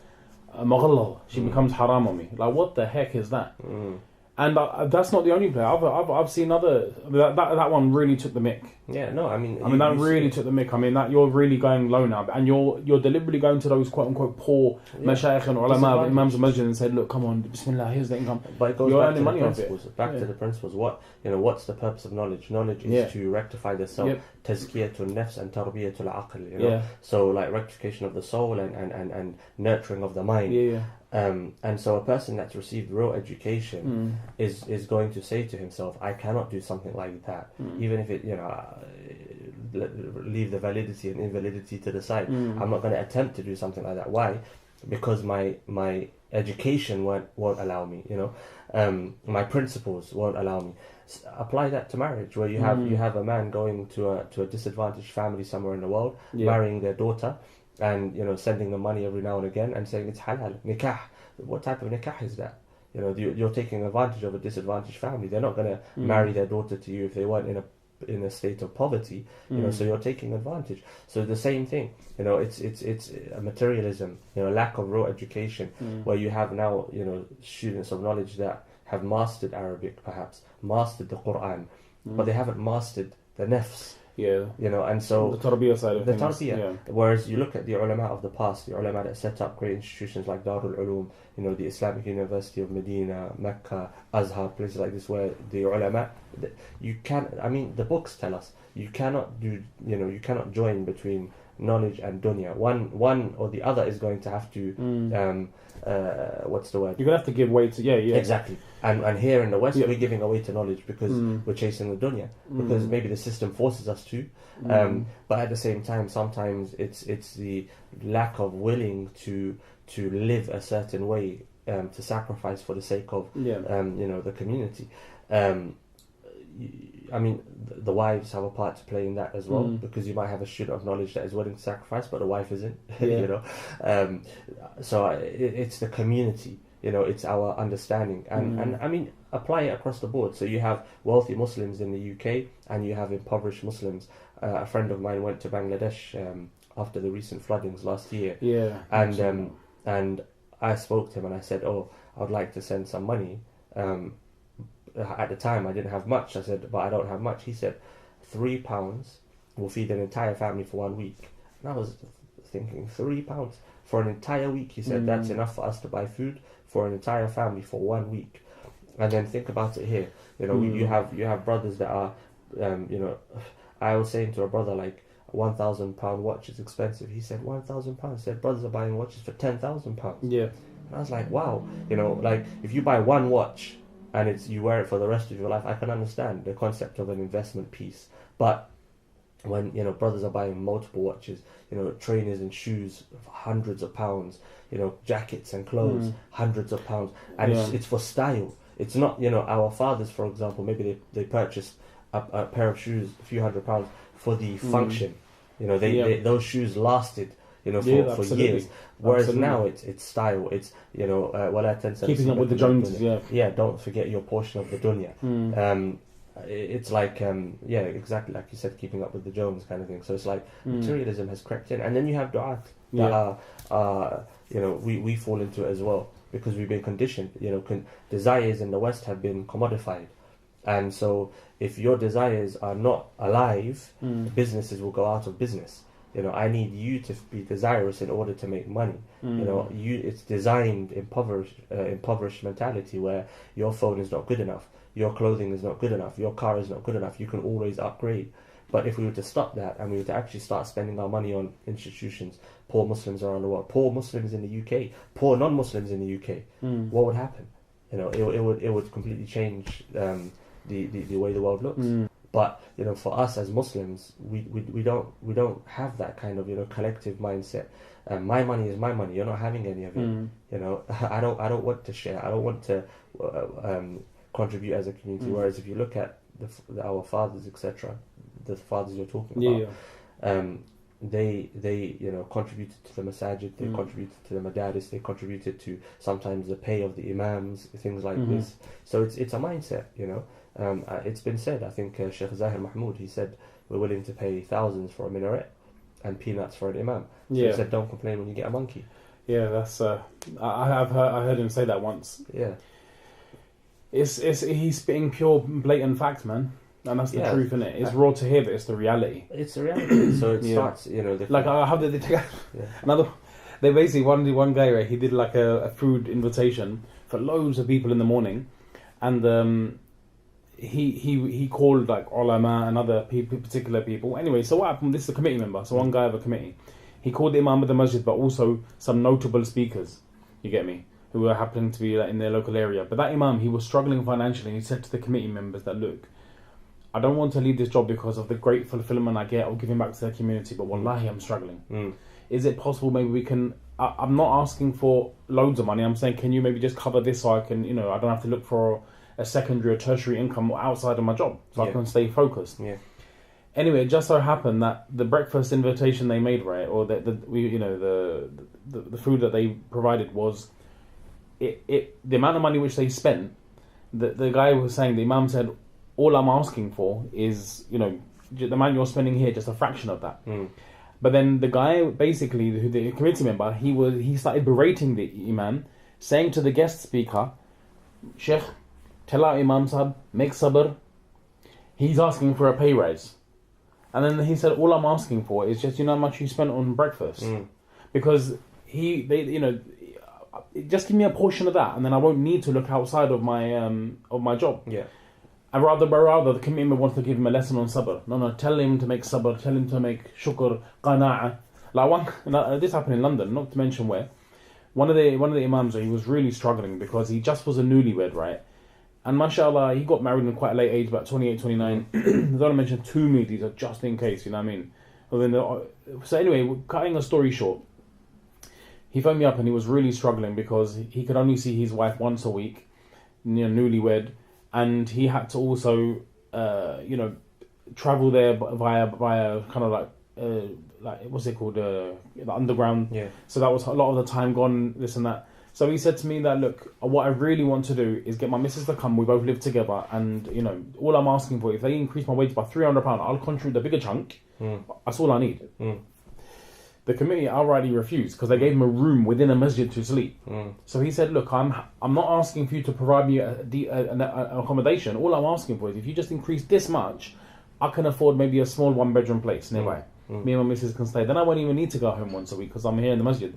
mughallal, she becomes haram on me. Like, what the heck is that? And that's not the only player. I've seen other that one really took the mick. Yeah, no, I mean that really took the mick. I mean that you're really going low now, and you're deliberately going to those quote unquote poor mashayikh and ulama, imams of masjid, and said, look, come on, bismillah, here's the income. But it goes back to the principles. To the principles. What's the purpose of knowledge? Knowledge is to rectify the soul, tazkiyatul nafs and tarbiyatul aql. So like rectification of the soul and nurturing of the mind. And so a person that's received real education is going to say to himself, I cannot do something like that, even if it, leave the validity and invalidity to the side. I'm not going to attempt to do something like that. Why? Because my education won't allow me. My principles won't allow me. Apply that to marriage, where you have a man going to a disadvantaged family somewhere in the world, marrying their daughter, and sending them money every now and again and saying it's halal nikah. What type of nikah is that? You're taking advantage of a disadvantaged family. They're not going to marry their daughter to you if they weren't in a state of poverty. So you're taking advantage. So the same thing. It's a materialism. Lack of real education, where you have now students of knowledge that have mastered Arabic, perhaps mastered the Quran, but they haven't mastered the nafs. And so the tarbiyah side of the things. Tarbiyah. Whereas you look at the ulama of the past, the ulama that set up great institutions like Darul Ulum, the Islamic University of Medina, Mecca, Azhar, places like this, where the ulama, the books tell us you cannot join between knowledge and dunya. One or the other is going to have to what's the word? You're gonna have to give way to exactly. And here in the West, we're giving away to knowledge because we're chasing the dunya, because maybe the system forces us to. But at the same time, sometimes it's the lack of willing to live a certain way, to sacrifice for the sake of the community. I mean, the wives have a part to play in that as well, because you might have a student of knowledge that is willing to sacrifice, but the wife isn't. You know, so it's the community. You know, it's our understanding, and I mean, apply it across the board. So you have wealthy Muslims in the UK, and you have impoverished Muslims. A friend of mine went to Bangladesh after the recent floodings last year. Yeah. And I spoke to him and I said, "Oh, I would like to send some money." At the time, I didn't have much. I said, "But I don't have much." He said, £3 will feed an entire family for 1 week. And I was thinking, £3 for an entire week? He said, that's enough for us to buy food for an entire family for 1 week. And then think about it here. You know, you have brothers that are, you know, I was saying to a brother, like, £1,000 watch is expensive. He said, £1,000. I said, brothers are buying watches for £10,000. Yeah. And I was like, wow. You know, like, if you buy one watch and you wear it for the rest of your life, I can understand the concept of an investment piece. But when, you know, brothers are buying multiple watches, you know, trainers and shoes, hundreds of pounds, you know, jackets and clothes, hundreds of pounds. And it's for style. It's not, you know, our fathers, for example, maybe they purchased a pair of shoes, a few £100 for the function. You know, they those shoes lasted, you know, for years. Whereas now it's style. It's, you know, keeping up with the Joneses. Yeah, don't forget your portion of the dunya. It's like, exactly like you said, keeping up with the Jones kind of thing. So it's like materialism has crept in, and then you have du'at that are, you know, we fall into it as well because we've been conditioned. You know, desires in the West have been commodified, and so if your desires are not alive, businesses will go out of business. You know, I need you to be desirous in order to make money. You know, it's designed impoverished mentality where your phone is not good enough, your clothing is not good enough, your car is not good enough. You can always upgrade. But if we were to stop that and we were to actually start spending our money on institutions, poor Muslims around the world, poor Muslims in the UK, poor non-Muslims in the UK, what would happen? You know, it would completely change the way the world looks. But, you know, for us as Muslims, we don't have that kind of, you know, collective mindset. My money is my money. You're not having any of it. You know, I don't want to share. I don't want to contribute as a community. Whereas if you look at our fathers, etc., the fathers you're talking about, they you know, contributed to the masajid, they contributed to the madaris, they contributed to sometimes the pay of the imams, things like this. So it's a mindset, you know. It's been said, I think Shaykh Zahir Mahmood, he said, we're willing to pay thousands for a minaret and peanuts for an imam. So he said, don't complain when you get a monkey. Yeah, that's I heard him say that once. Yeah. It's he's spitting pure blatant facts, man. And that's the truth, isn't it? It's raw to hear, but it's the reality. It's the reality. So it starts, you know... Like, how did they take another... They basically, one guy, right, he did like a food invitation for loads of people in the morning. And he called like ulama and other people, particular people. Anyway, so what happened? This is a committee member, so one guy of a committee. He called the imam of the masjid, but also some notable speakers, you get me, who were happening to be in their local area. But that imam, he was struggling financially. He said to the committee members that, look, I don't want to leave this job because of the great fulfillment I get of giving back to the community, but wallahi, I'm struggling. Is it possible maybe we can... I'm not asking for loads of money. I'm saying, can you maybe just cover this so I can, you know, I don't have to look for a secondary or tertiary income outside of my job, so I can stay focused. Anyway, it just so happened that the breakfast invitation they made, right, or the food that they provided was the amount of money which they spent. The guy was saying, the imam said, all I'm asking for is, you know, the amount you're spending here, just a fraction of that. But then the guy, basically, the committee member, he started berating the imam, saying to the guest speaker, Sheikh, tell our imam sahab, make sabr. He's asking for a pay rise. And then he said, all I'm asking for is just, you know how much you spent on breakfast? Because you know, just give me a portion of that, and then I won't need to look outside of my job. And rather the committee member wants to give him a lesson on sabr. No, tell him to make sabr, tell him to make shukr, qana'a. Like this happened in London, not to mention where. One of the imams, he was really struggling because he just was a newlywed, right? And mashallah, he got married in quite a late age, about 28, 29. I don't want to mention too many, these are just in case, you know what I mean? So anyway, cutting a story short, he phoned me up and he was really struggling because he could only see his wife once a week, you know, newlywed, and he had to also travel there via kind of like what's it called, the underground. Yeah. So that was a lot of the time gone, this and that. So he said to me that, look, what I really want to do is get my missus to come. We both live together, and all I'm asking for, if they increase my wage by £300, I'll contribute the bigger chunk. That's all I need. The committee outrightly refused because they gave him a room within a masjid to sleep. So he said, look, I'm not asking for you to provide me an accommodation. All I'm asking for is if you just increase this much, I can afford maybe a small 1-bedroom place nearby. Me and my missus can stay. Then I won't even need to go home once a week because I'm here in the masjid.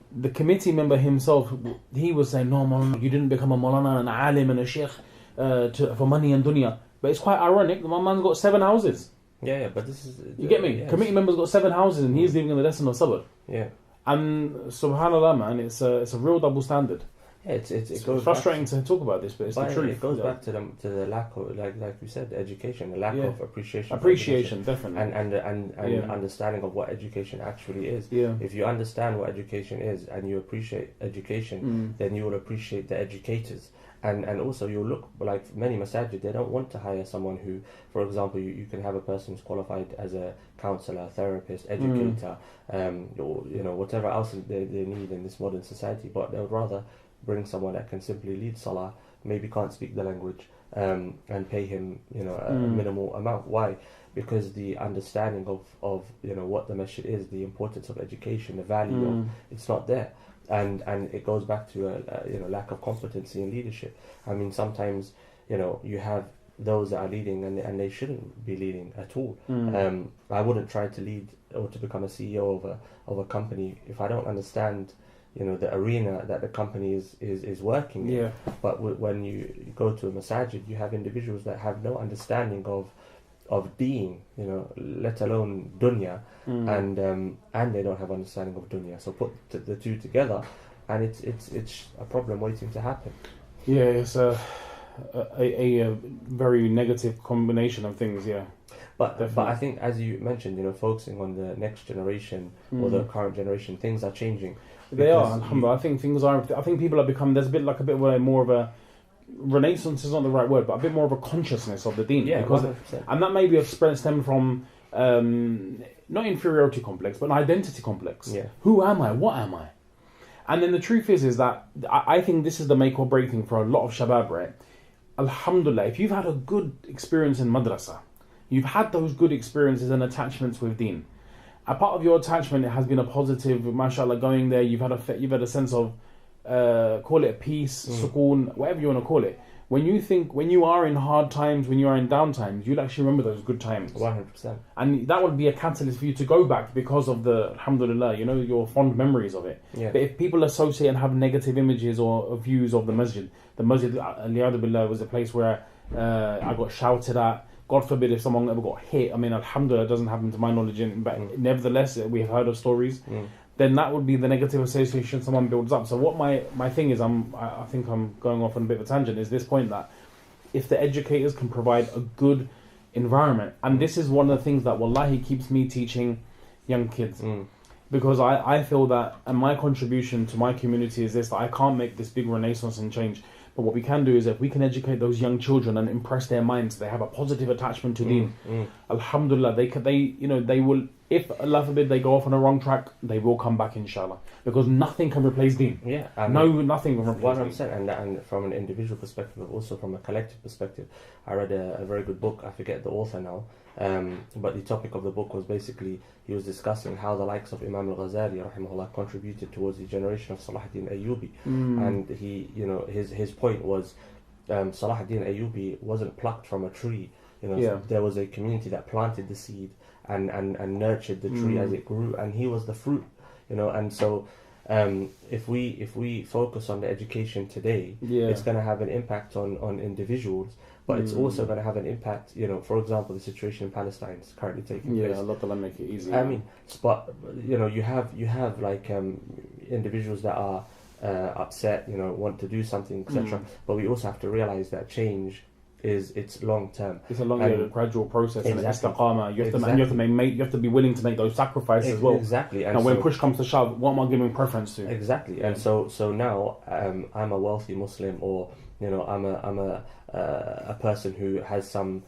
The committee member himself, he was saying, no, Maulana, you didn't become a Maulana, an alim and a sheikh for money and dunya. But it's quite ironic, my man's got 7 houses. Yeah, but this is... You get me? Yes. Committee member's got 7 houses and he's living in the lesson of sabr. Yeah. And subhanAllah, man, it's a real double standard. Yeah, it goes frustrating to talk about this, but it's the truth. It goes back to the lack of, like we said, education, the lack of appreciation. Appreciation, definitely. And understanding of what education actually is. Yeah. If you understand what education is and you appreciate education, then you will appreciate the educators. And also you'll look, like many masajid, they don't want to hire someone who, for example, you can have a person who's qualified as a counsellor, therapist, educator, or whatever else they need in this modern society, but they would rather bring someone that can simply lead salah, maybe can't speak the language, and pay him a minimal amount. Why? Because the understanding of what the masjid is, the importance of education, the value of it's not there. And it goes back to a lack of competency in leadership. I mean, sometimes you have those that are leading and they shouldn't be leading at all. I wouldn't try to lead or to become a CEO of a company if I don't understand the arena that the company is working in. But when you go to a masajid, you have individuals that have no understanding of deen, let alone dunya, and they don't have understanding of dunya. So put the two together, and it's a problem waiting to happen. Yeah, it's a very negative combination of things. Yeah. But I think, as you mentioned, focusing on the next generation or the current generation, things are changing. They are, alhamdulillah. I think things are. I think people are becoming. There's a bit of a more of a renaissance is not the right word, but a bit more of a consciousness of the deen. Yeah, because 100%. And that may be stem from not inferiority complex, but an identity complex. Yeah. Who am I? What am I? And then the truth is that I think this is the make or break thing for a lot of shabab, right? Alhamdulillah, if you've had a good experience in madrasa, you've had those good experiences and attachments with deen. A part of your attachment, it has been a positive, mashallah, going there. You've had a sense of, call it peace, sukoon, whatever you want to call it. When you are in hard times, when you are in down times, you'll actually remember those good times. 100%. And that would be a catalyst for you to go back because of the, alhamdulillah, your fond memories of it. Yeah. But if people associate and have negative images or views of the masjid, aliyadu billah, was a place where I got shouted at. God forbid if someone ever got hit. I mean, alhamdulillah, it doesn't happen to my knowledge, but nevertheless, we have heard of stories. Then that would be the negative association someone builds up. So what my thing is, I think I'm going off on a bit of a tangent, is this point that if the educators can provide a good environment, and this is one of the things that wallahi keeps me teaching young kids, because I feel that, and my contribution to my community is this, that I can't make this big renaissance and change. But what we can do is if we can educate those young children and impress their minds, they have a positive attachment to deen. Alhamdulillah, they will, if Allah forbid they go off on a wrong track, they will come back inshallah. Because nothing can replace deen. Yeah. Nothing can replace 100%. And from an individual perspective, but also from a collective perspective, I read a very good book, I forget the author now, but the topic of the book was basically, he was discussing how the likes of Imam al-Ghazali rahimahullah contributed towards the generation of Salahuddin Ayyubi. And he, his point was Salahuddin Ayyubi wasn't plucked from a tree. There was a community that planted the seed and nurtured the tree as it grew, and he was the fruit. And so if we focus on the education today, it's going to have an impact on individuals, but it's also going to have an impact, for example, the situation in Palestine is currently taking place. Yeah, Allah make it easy. I mean, but you have like individuals that are upset, want to do something, etc. But we also have to realize that change it's long term. It's a long, gradual process, exactly. And it's istiqamah. You have to be willing to make those sacrifices as well. Exactly. And when push comes to shove, what am I giving preference to? Exactly. And so now I'm a wealthy Muslim, or I'm a person who has some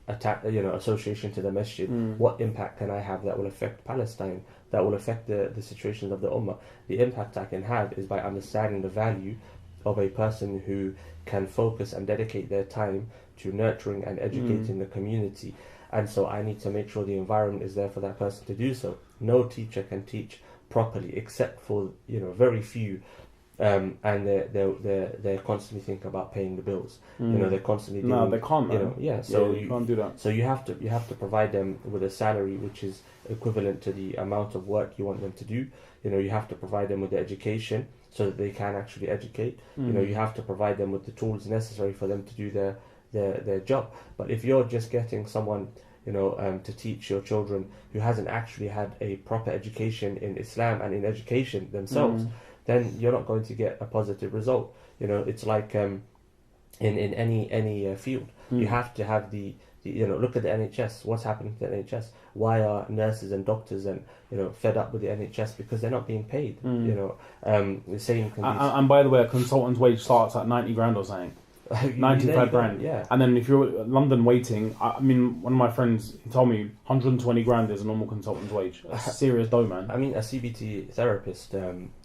association to the masjid. What impact can I have that will affect Palestine, that will affect the situations of the ummah? The impact I can have is by understanding the value of a person who can focus and dedicate their time to nurturing and educating the community. And so I need to make sure the environment is there for that person to do so. No teacher can teach properly except for very few. And they're constantly thinking about paying the bills. They're constantly doing, they can't. Man. So you can't do that. So you have to provide them with a salary which is equivalent to the amount of work you want them to do. You have to provide them with the education so that they can actually educate. You have to provide them with the tools necessary for them to do their job. But if you're just getting someone to teach your children who hasn't actually had a proper education in Islam and in education themselves, then you're not going to get a positive result. It's like in any field, you have to have the look at the NHS. What's happening to the NHS? Why are nurses and doctors and fed up with the NHS? Because they're not being paid. The same can be. And by the way, a consultant's wage starts at 90 grand or something. 95 grand. Yeah. And then if you're London waiting, I mean, one of my friends, he told me 120 grand is a normal consultant's wage. That's serious dough, man. I mean, a CBT therapist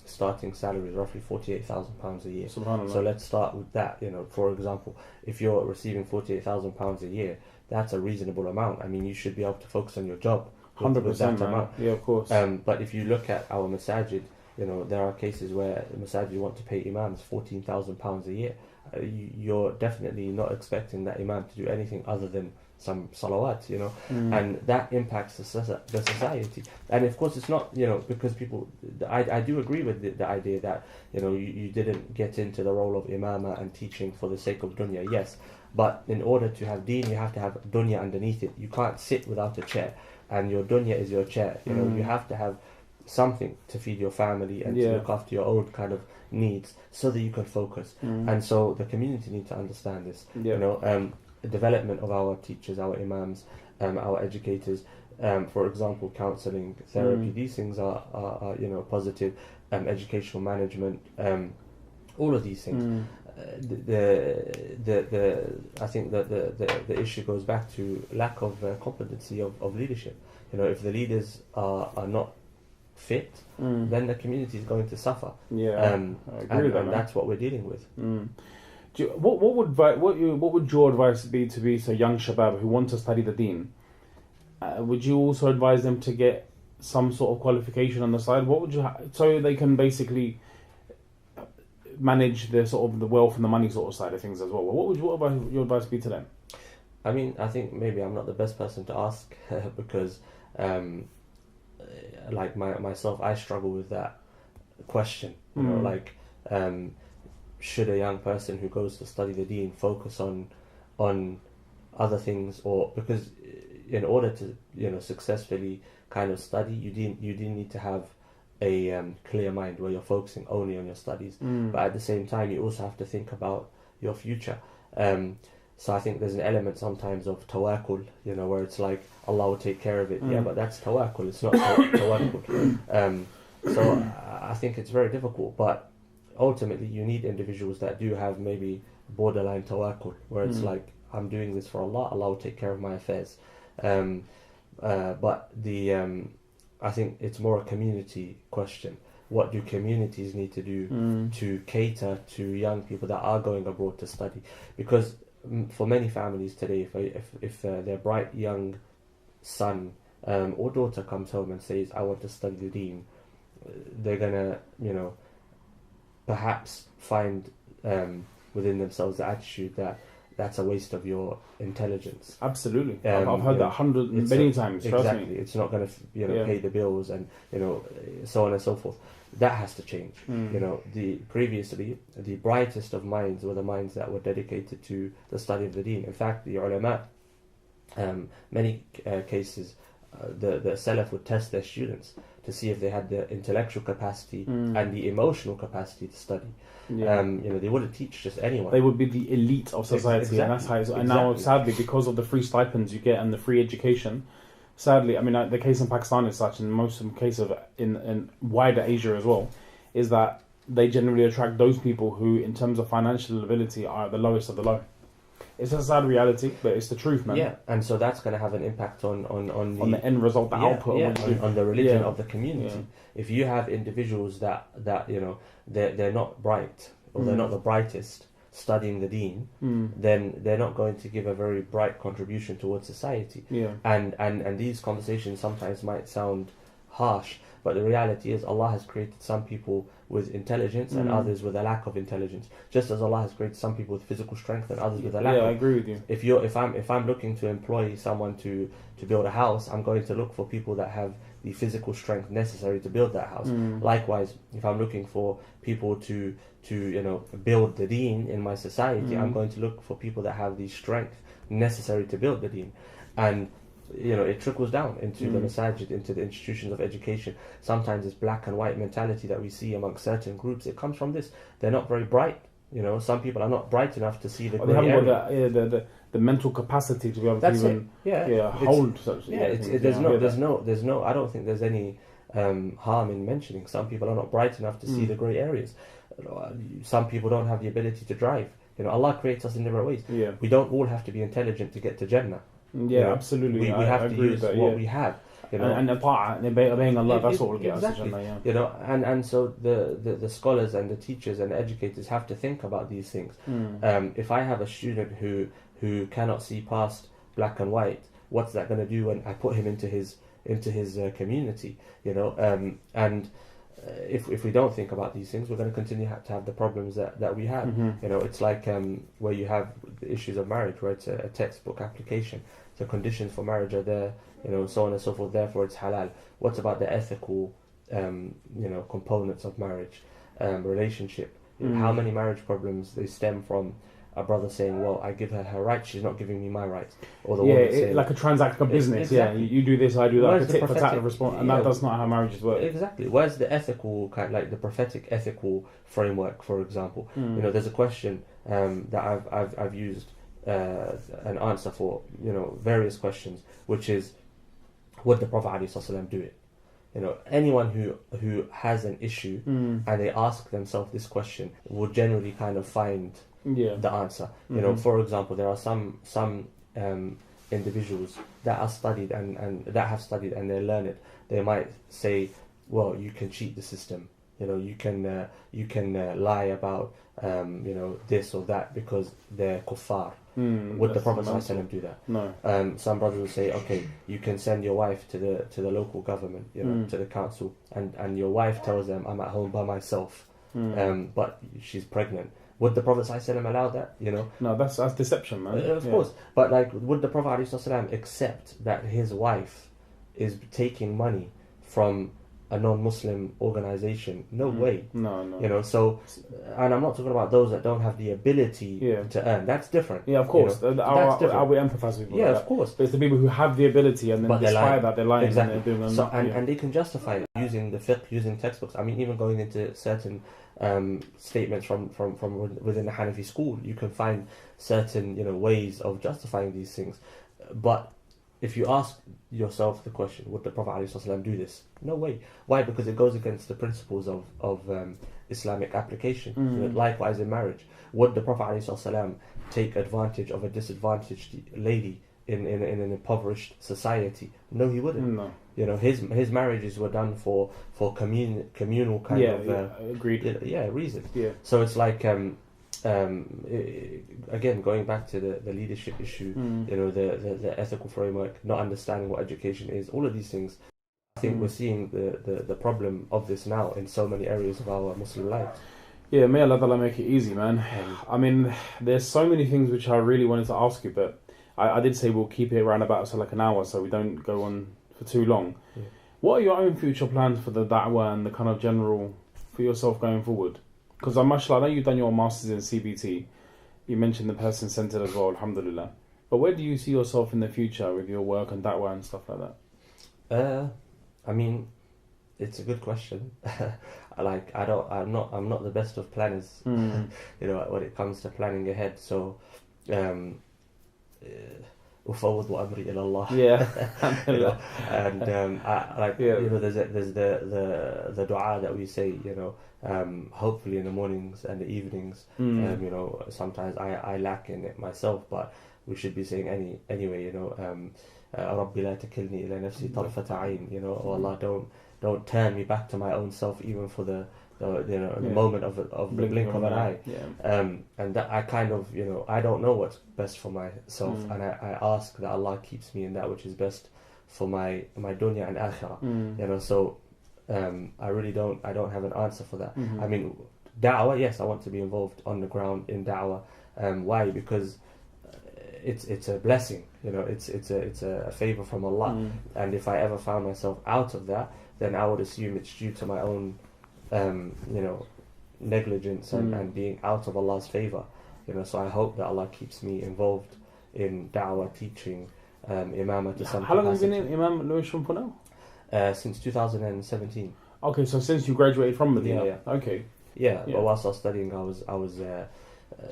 starting salary is roughly £48,000 a year. So let's start with that. For example, if you're receiving £48,000 a year, that's a reasonable amount. I mean, you should be able to focus on your job. 100%, man. Amount. Yeah, of course. But if you look at our masajid, there are cases where the masajid want to pay imams £14,000 a year. You're definitely not expecting that imam to do anything other than some salawat, and that impacts the society. And of course, it's not, because people. I do agree with the idea that you didn't get into the role of imama and teaching for the sake of dunya. Yes, but in order to have deen, you have to have dunya underneath it. You can't sit without a chair, and your dunya is your chair. You have to have something to feed your family and to look after your own kind of needs so that you can focus. And so the community need to understand this. The development of our teachers, our imams, our educators, for example, counselling, therapy, these things are positive, educational management, all of these things. I think that the issue goes back to lack of competency of leadership. If the leaders are not fit, then the community is going to suffer. I agree with that, and that's what we're dealing with. What would your advice be to a young shabab who want to study the deen? Would you also advise them to get some sort of qualification on the side? What would you so they can basically manage the sort of the wealth and the money sort of side of things as well? What would your advice be to them? I mean, I think maybe I'm not the best person to ask because like myself, I struggle with that question. Should a young person who goes to study the deen focus on other things, or because in order to successfully kind of study, you do need to have a clear mind where you're focusing only on your studies, but at the same time you also have to think about your future. So I think there's an element sometimes of tawakkul, where it's like Allah will take care of it. Yeah, but that's tawakkul. It's not tawakkul. So I think it's very difficult, but ultimately you need individuals that do have maybe borderline tawakkul, where it's like, I'm doing this for Allah. Allah will take care of my affairs. But I think it's more a community question. What do communities need to do to cater to young people that are going abroad to study? Because for many families today, if their bright young son or daughter comes home and says, I want to study the deen, they're gonna, perhaps find within themselves the attitude that that's a waste of your intelligence. I've heard that many times. Exactly, it's not going to pay the bills and so on and so forth. That has to change. Previously the brightest of minds were the minds that were dedicated to the study of the deen. In fact, the ulama, many cases, the Salaf would test their students to see if they had the intellectual capacity and the emotional capacity to study. They wouldn't teach just anyone. They would be the elite of society, exactly. And that's how it's, and now, sadly, because of the free stipends you get and the free education, sadly, I mean, the case in Pakistan is such, and most of the case of in wider Asia as well, is that they generally attract those people who, in terms of financial ability, are at the lowest of the low. It's a sad reality, but it's the truth, man. Yeah, and so that's going to have an impact on the end result, the output, on the religion Yeah. of the community. Yeah. If you have individuals that you know they're not bright or they're not the brightest studying the deen, then they're not going to give a very bright contribution towards society. Yeah. And these conversations sometimes might sound harsh, but the reality is Allah has created some people with intelligence and others with a lack of intelligence. Just as Allah has created some people with physical strength and others with a lack of. I agree with you. If I'm looking to employ someone to build a house, I'm going to look for people that have the physical strength necessary to build that house. Likewise, if I'm looking for people to build the deen in my society, I'm going to look for people that have the strength necessary to build the deen. And it trickles down into the masajid, into the institutions of education. Sometimes this black and white mentality that we see amongst certain groups, it comes from this. They're not very bright. Some people are not bright enough to see the They haven't got the mental capacity to be able to even hold such. There's no. I don't think there's any harm in mentioning some people are not bright enough to see the grey areas. Some people don't have the ability to drive. Allah creates us in different ways. Yeah. We don't all have to be intelligent to get to Jannah. Yeah, absolutely. We have to use what we have. And obeying Allah, that's what will get us to exactly. Jannah. And so the scholars and the teachers and the educators have to think about these things. If I have a student who cannot see past black and white, what's that going to do when I put him into his community? And if we don't think about these things, we're going to continue to have the problems that we have. It's like where you have the issues of marriage, where it's a textbook application. The conditions for marriage are there, so on and so forth. Therefore, it's halal. What about the ethical, components of marriage, relationship? How many marriage problems they stem from a brother saying, "Well, I give her her rights; she's not giving me my rights," or the woman saying, like a transaction business. Exactly. Yeah, you do this, I do that. Where's Like a tit for tat response, and that does not how marriages work. Exactly. Where's the ethical like the prophetic ethical framework, for example? There's a question that I've used an answer for various questions, which is, would the Prophet ﷺ do it? Anyone who has an issue and they ask themselves this question will generally kind of find the answer. For example, there are some individuals that are studied and that have studied and they learn it. They might say, well, you can cheat the system. You can lie about this or that because they're kuffar. Would the Prophet ﷺ do that? No. Some brothers will say, okay, you can send your wife to the local government, to the council, and your wife tells them, I'm at home by myself, but she's pregnant. Would the Prophet ﷺ allow that? No, that's deception, man. Of course, but would the Prophet ﷺ accept that his wife is taking money from a non-Muslim organization? No way. No. So, and I'm not talking about those that don't have the ability to earn. That's different. Yeah, of course. That's different. I would empathise with people. Yeah, like of course. But it's the people who have the ability and then but despite that they're lying. Exactly. And they're doing and they can justify it using the fiqh, using textbooks. I mean, even going into certain statements from within the Hanafi school, you can find certain ways of justifying these things. But if you ask yourself the question, would the Prophet ﷺ do this? No way. Why? Because it goes against the principles of Islamic application. Likewise in marriage. Would the Prophet ﷺ take advantage of a disadvantaged lady in an impoverished society? No, he wouldn't. No. His marriages were done for communal kind of agreed. Reasons. Yeah. So it's like again, going back to the leadership issue, the ethical framework, not understanding what education is, all of these things. I think we're seeing the problem of this now in so many areas of our Muslim lives. Yeah, may Allah make it easy, man. I mean, there's so many things which I really wanted to ask you, but I did say we'll keep it around about like an hour so we don't go on for too long. Yeah. What are your own future plans for the da'wah and the kind of general for yourself going forward? Because I know you've done your masters in CBT. You mentioned the person-centered as well, alhamdulillah. But where do you see yourself in the future with your work and da'wah and stuff like that? I mean, it's a good question. I'm not the best of planners, when it comes to planning ahead. So, ufawwid amri ila Allah. Yeah. You know, and there's the dua that we say, hopefully in the mornings and the evenings. Sometimes I lack in it myself, but we should be saying anyway. Rabbi la takilni ila nafsi tarfata ayn. Oh Allah, don't turn me back to my own self, even for the moment of the blink of an eye. And that I kind of, I don't know what's best for myself, and I ask that Allah keeps me in that which is best for my dunya and akhirah. So I don't have an answer for that. I mean, da'wah, yes, I want to be involved on the ground in da'wah. Why? Because it's a blessing, it's a favor from Allah. And if I ever found myself out of that, then I would assume it's due to my own negligence and being out of Allah's favor. So I hope that Allah keeps me involved in da'wah, teaching, imamah to some How long have you capacity. been in Imam Lewisham for now? Since 2017. Okay, so since you graduated from Medina. Yeah. Okay. Yeah, but whilst I was studying, I was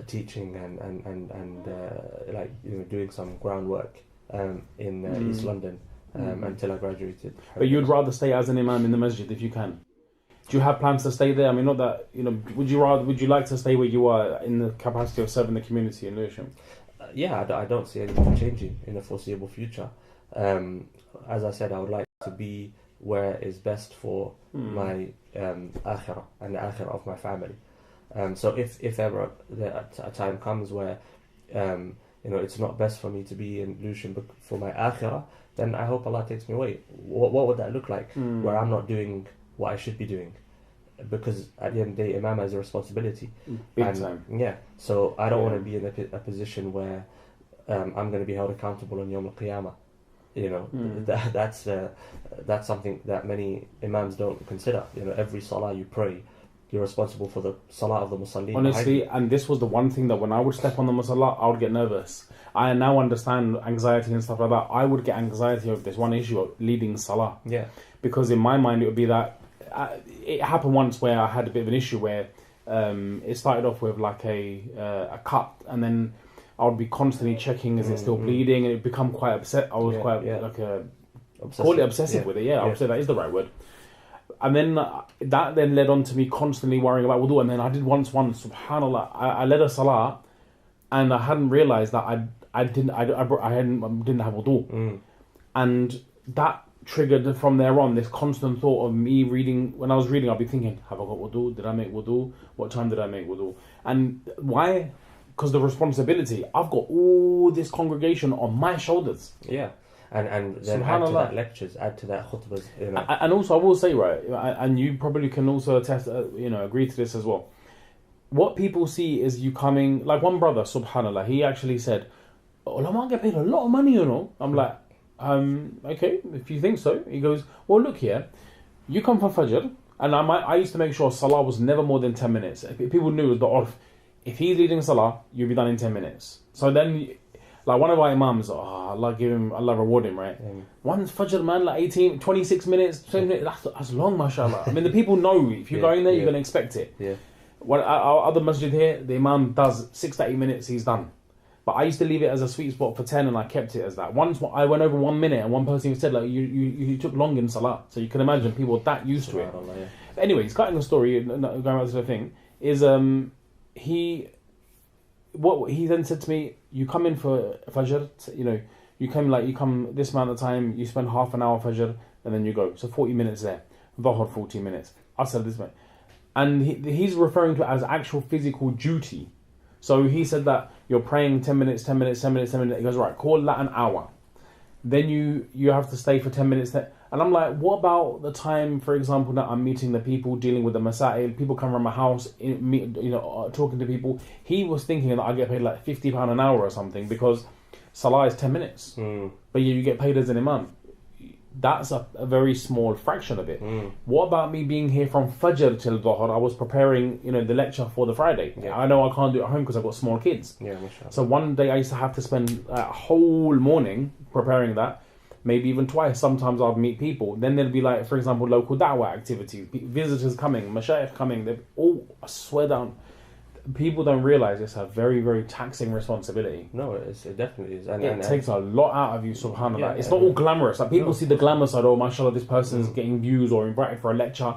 teaching and doing some groundwork in East London until I graduated. But you'd rather stay as an imam in the masjid if you can. Do you have plans to stay there? I mean, not that Would you like to stay where you are in the capacity of serving the community in Lewisham? I don't see anything changing in the foreseeable future. As I said, I would like to be where is best for my akhirah and the akhirah of my family. So if ever a time comes where it's not best for me to be in Lewisham for my akhirah, then I hope Allah takes me away. What would that look like? Where I'm not doing what I should be doing, because at the end of the day, imamah is a responsibility. Big time. Yeah. So I don't want to be in a position where I'm going to be held accountable on Yawm al-Qiyamah. That's something that many imams don't consider. Every salah you pray, you're responsible for the salah of the musallin. Honestly, and this was the one thing that when I would step on the musalla, I would get nervous. I now understand anxiety and stuff like that. I would get anxiety over this one issue of leading salah. Yeah. Because in my mind, it would be that it happened once where I had a bit of an issue where it started off with like a cut, and then I would be constantly checking, is it still bleeding, and it become quite upset. I was call it obsessive with it. Yeah, I would say that is the right word. And then that then led on to me constantly worrying about wudu. And then I did once, subhanallah, I led a salah, and I hadn't realised that I didn't have wudu, and that triggered from there on this constant thought of me reading. When I was reading, I'd be thinking, have I got wudu? Did I make wudu? What time did I make wudu? And why? Because the responsibility, I've got all this congregation on my shoulders. Yeah. And then add to that lectures, add to that khutbahs. And also, I will say, right, and you probably can also attest, agree to this as well. What people see is you coming, like one brother, subhanallah, he actually said, ulama get paid a lot of money, I'm like, okay, if you think so. He goes, well, look here, you come for Fajr, and I used to make sure Salah was never more than 10 minutes. People knew it was the urf. If he's leading Salah, you'll be done in 10 minutes. So then, like one of our imams, Allah reward him, right? One Fajr, man, like 26 minutes, 20 minutes, that's long, mashallah. I mean, the people know if you're going there, you're going to expect it. Yeah. When our other masjid here, the imam does 6 to 8 minutes, he's done. But I used to leave it as a sweet spot for 10, and I kept it as that. Once I went over 1 minute, and one person said, like, you took long in Salah. So you can imagine people that used to it. Yeah. But anyways, cutting the story, going back to the thing, is he then said to me, you come in for Fajr, you come this amount of time, you spend half an hour Fajr, and then you go. So 40 minutes there. Dhuhr, 40 minutes. I said this, and he's referring to it as actual physical duty. So he said that you're praying 10 minutes, 10 minutes, 10 minutes, 10 minutes. He goes, right, call that an hour. Then you have to stay for 10 minutes. And I'm like, what about the time, for example, that I'm meeting the people, dealing with the masail, people come around my house, talking to people. He was thinking that I get paid like £50 an hour or something because Salah is 10 minutes. But you get paid as an imam. That's a very small fraction of it. What about me being here from Fajr till Dhuhr? I was preparing, the lecture for the Friday. Yeah. I know I can't do it at home because I've got small kids. Yeah, mashallah. So one day I used to have to spend a whole morning preparing that. Maybe even twice. Sometimes I'd meet people. Then there'd be like, for example, local da'wah activities, visitors coming, mashayikh coming. I swear down, people don't realize it's a very, very taxing responsibility. No, it definitely is. And it takes a lot out of you, subhanAllah. Yeah, it's not all glamorous. Like people see the glamour side, oh, mashallah, this person's getting views or invited for a lecture.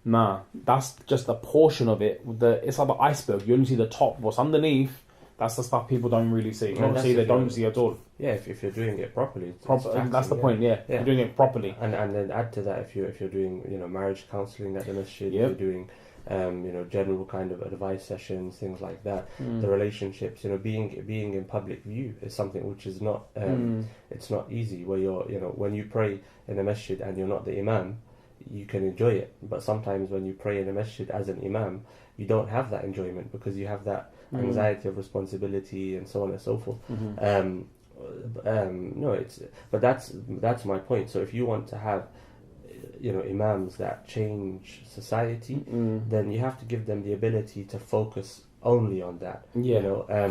Nah, that's just a portion of it. It's like the iceberg. You only see the top. What's underneath, that's the stuff people don't really see. Not see, they don't see at all. Yeah, if you're doing it properly. That's the point, yeah. You're doing it properly. And then add to that, if you're doing, marriage counselling at the masjid, you're doing, general kind of advice sessions, things like that. The relationships, being in public view is something which is not, it's not easy. Where when you pray in a masjid and you're not the imam, you can enjoy it. But sometimes when you pray in a masjid as an imam, you don't have that enjoyment because you have that anxiety of responsibility and so on and so forth. But that's my point. So if you want to have imams that change society, then you have to give them the ability to focus only on that.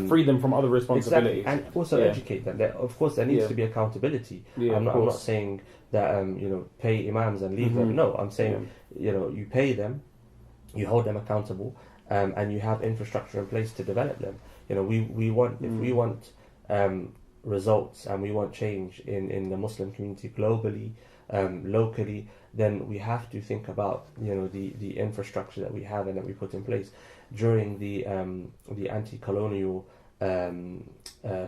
Free them from other responsibilities. Exactly. And also educate them. Of course, there needs to be accountability. I'm not saying that pay imams and leave them. No, I'm saying you pay them, you hold them accountable, and you have infrastructure in place to develop them. We want if we want results and we want change in the Muslim community globally, locally, then we have to think about the infrastructure that we have and that we put in place during the anti-colonial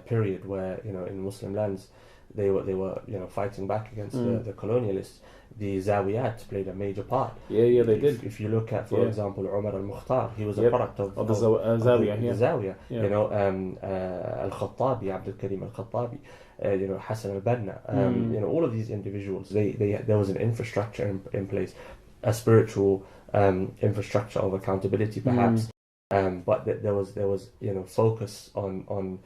period, where in Muslim lands they were fighting back against the colonialists. The Zawiyat played a major part. Yeah, they did. If you look at, for example, Umar al-Mukhtar, he was a product of the Zawiya. The Zawiya. Al-Khattabi, Abdul Karim al-Khattabi, Hassan al-Banna, all of these individuals, there was an infrastructure in place, a spiritual infrastructure of accountability, perhaps, but there was focus on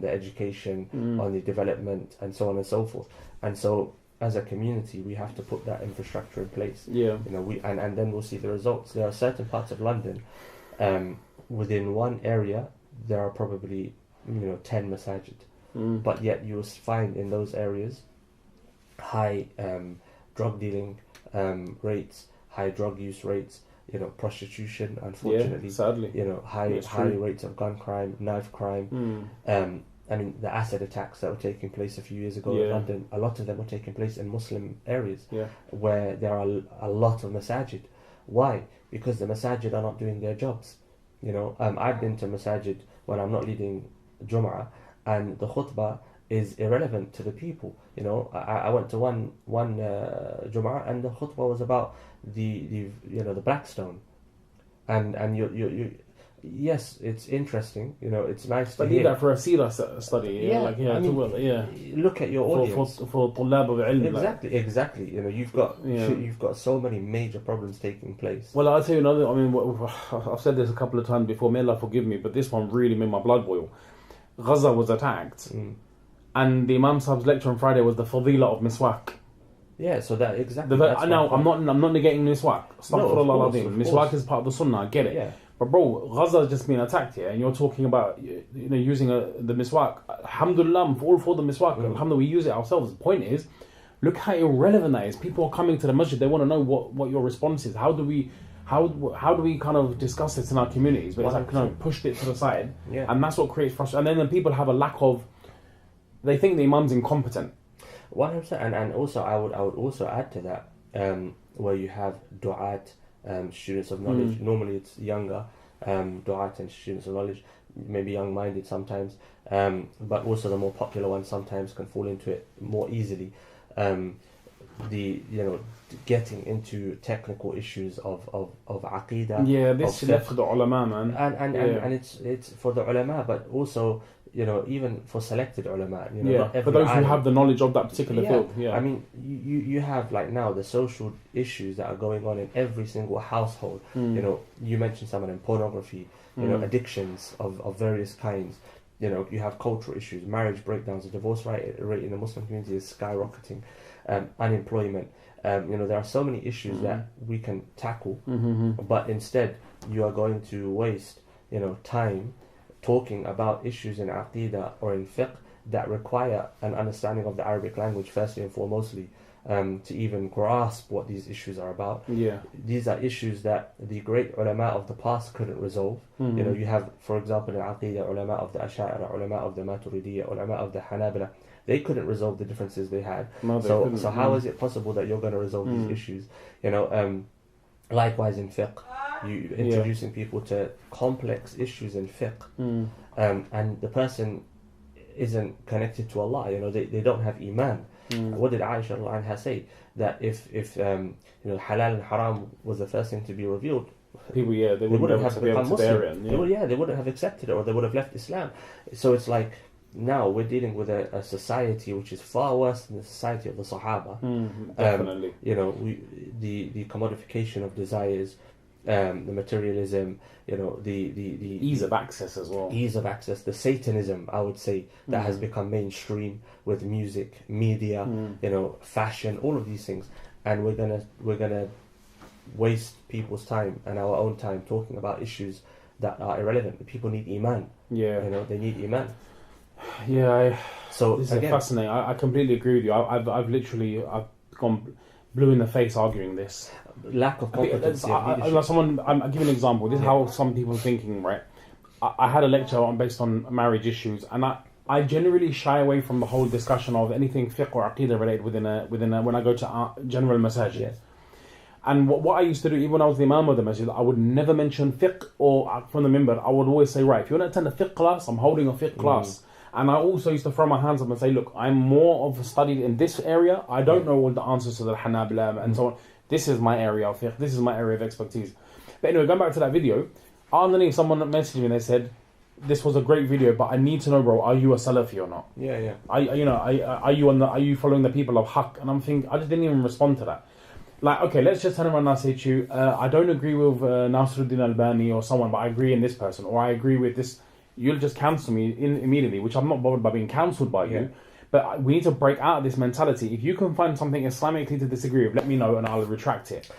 the education, on the development, and so on and so forth. And so, as a community, we have to put that infrastructure in place. And then we'll see the results. There are certain parts of London, within one area, there are probably 10 masajid, but yet you will find in those areas high drug dealing rates, high drug use rates, prostitution, unfortunately, sadly, high rates of gun crime, knife crime. I mean, the acid attacks that were taking place a few years ago in London, a lot of them were taking place in Muslim areas where there are a lot of masajid. Why? Because the masajid are not doing their jobs. I've been to masajid when I'm not leading Jum'ah, and the khutbah is irrelevant to the people. I went to one Jum'ah, and the khutbah was about the Blackstone, and you yes, it's interesting. It's nice to hear. But that for a seerah study. Look at your audience for طلاب العلم. Exactly. You've got so many major problems taking place. Well, I'll tell you another. I mean, I've said this a couple of times before. May Allah forgive me, but this one really made my blood boil. Gaza was attacked, and the Imam Sahib's lecture on Friday was the fadila of miswak. Yeah, so that exactly. No, I'm not negating miswak. Astaghfirullah alazim. Miswak is part of the sunnah. I get it. Yeah. But bro, Gaza has just been attacked here, and you're talking about using the miswak. Alhamdulillah, I'm all for the miswak. Alhamdulillah, we use it ourselves. The point is, look how irrelevant that is. People are coming to the masjid. They want to know what your response is. How do we kind of discuss this in our communities? But it's like pushed it to the side, and that's what creates frustration. And then the people have a lack of. They think the imam's incompetent. 100%, and also I would also add to that, where you have du'at, students of knowledge. Normally it's younger du'at and students of knowledge, maybe young-minded sometimes, but also the more popular ones sometimes can fall into it more easily. Getting into technical issues of aqeedah. Yeah, this is left for the ulama, man. And it's for the ulama, but also even for selected ulama. For those who have the knowledge of that particular field. Yeah, I mean, you have like now the social issues that are going on in every single household. You mentioned some of them: pornography, addictions of various kinds. You have cultural issues, marriage breakdowns, the divorce rate in the Muslim community is skyrocketing, unemployment. There are so many issues that we can tackle, but instead you are going to waste, time talking about issues in aqeedah or in fiqh that require an understanding of the Arabic language firstly and foremostly, to even grasp what these issues are about. Yeah. These are issues that the great ulama of the past couldn't resolve. Mm-hmm. You know, you have, for example, in Aqidah, ulama of the Ash'ari, ulama of the Maturidiyya, ulama of the Hanabila. They couldn't resolve the differences they had. No, they so couldn't. how is it possible that you're going to resolve these issues? You know, likewise in fiqh, you introducing people to complex issues in fiqh, and the person isn't connected to Allah. You know, they don't have iman. What did Aisha anha say? That if you know, halal and haram was the first thing to be revealed, people, they wouldn't have become Muslim. They wouldn't have accepted it, or they would have left Islam. So it's like, now we're dealing with a society which is far worse than the society of the Sahaba. Definitely. You know, the commodification of desires, the materialism, you know, the ease of access as well. Ease of access, the Satanism, I would say, that has become mainstream with music, media, you know, fashion, all of these things, and we're gonna waste people's time and our own time talking about issues that are irrelevant. People need iman. Yeah, you know, they need iman. Yeah. So this again, is fascinating. I completely agree with you. I've literally gone blue in the face arguing this. Lack of competence. I'll give you an example. This is how some people are thinking, right? I had a lecture based on marriage issues, and I generally shy away from the whole discussion of anything fiqh or aqidah related within a when I go to general masajid. Yes. And what I used to do, even when I was the imam of the masjid, I would never mention fiqh or from the minbar. I would always say, right, if you want to attend a fiqh class, I'm holding a fiqh class. And I also used to throw my hands up and say, look, I'm more of a studied in this area. I don't know all the answers to the Hanabila and so on. This is my area of fiqh. This is my area of expertise. But anyway, going back to that video, underneath someone messaged me and they said, this was a great video, but I need to know, bro, are you a Salafi or not? Yeah. Are you following the people of Haqq? And I'm thinking, I just didn't even respond to that. Like, okay, let's just turn around and say to you, I don't agree with Nasruddin Albani or someone, but I agree in this person, or I agree with this. You'll just cancel me immediately, which I'm not bothered by being cancelled by you. But we need to break out of this mentality. If you can find something Islamically to disagree with, let me know and I'll retract it.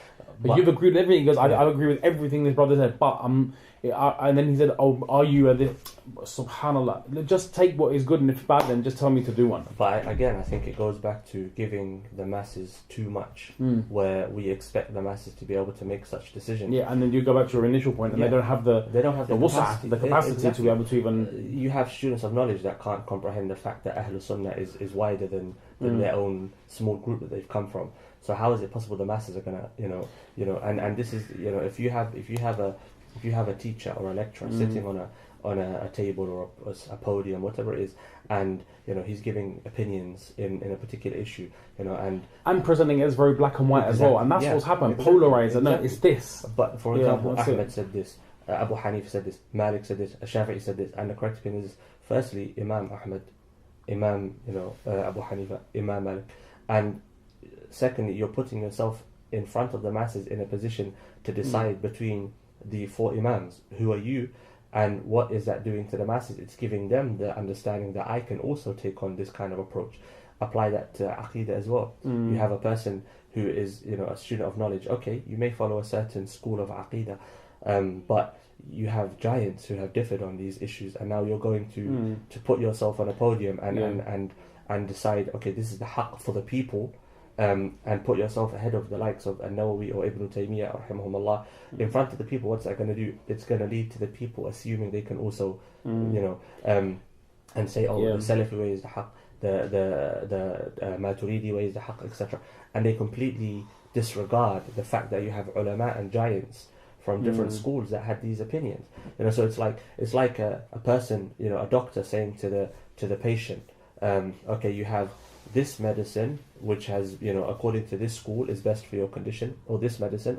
But you've agreed with everything. He goes, I agree with everything this brother said, but and then he said, oh, are you this? Subhanallah. Just take what is good, and if it's bad, then just tell me to do one. But again, I think it goes back to giving the masses too much, where we expect the masses to be able to make such decisions. Yeah, and then you go back to your initial point, and they don't have the capacity exactly. to be able to even. You have students of knowledge that can't comprehend the fact that Ahlul Sunnah is wider than their own small group that they've come from. So how is it possible the masses are gonna, and this is, if you have a teacher or a lecturer sitting on a table or a podium, whatever it is, and he's giving opinions in a particular issue, and presenting it as very black and white as well, and that's what's happened. Polarized, and no, it's this. But for example, Ahmed said this, Abu Hanif said this, Malik said this, Shafi'i said this, and the correct opinion is firstly Imam Ahmed, Imam Abu Hanifa, Imam Malik, and secondly, you're putting yourself in front of the masses in a position to decide between the four imams. Who are you, and what is that doing to the masses? It's giving them the understanding that I can also take on this kind of approach. Apply that to Aqidah as well. You have a person who is a student of knowledge. Okay, you may follow a certain school of Aqidah, but you have giants who have differed on these issues, and now you're going to put yourself on a podium and decide, okay, this is the haqq for the people. And put yourself ahead of the likes of An-Nawawi or Ibn Taymiyyah rahimahumullah in front of the people. What's that going to do? It's going to lead to the people assuming they can also and say, the Salafi way is the haqq, the Maturidi way is the haqq, etc. And they completely disregard the fact that you have ulama and giants from different schools that had these opinions. So it's like a person, a doctor saying to the patient, okay, you have this medicine, which has, according to this school, is best for your condition, or this medicine,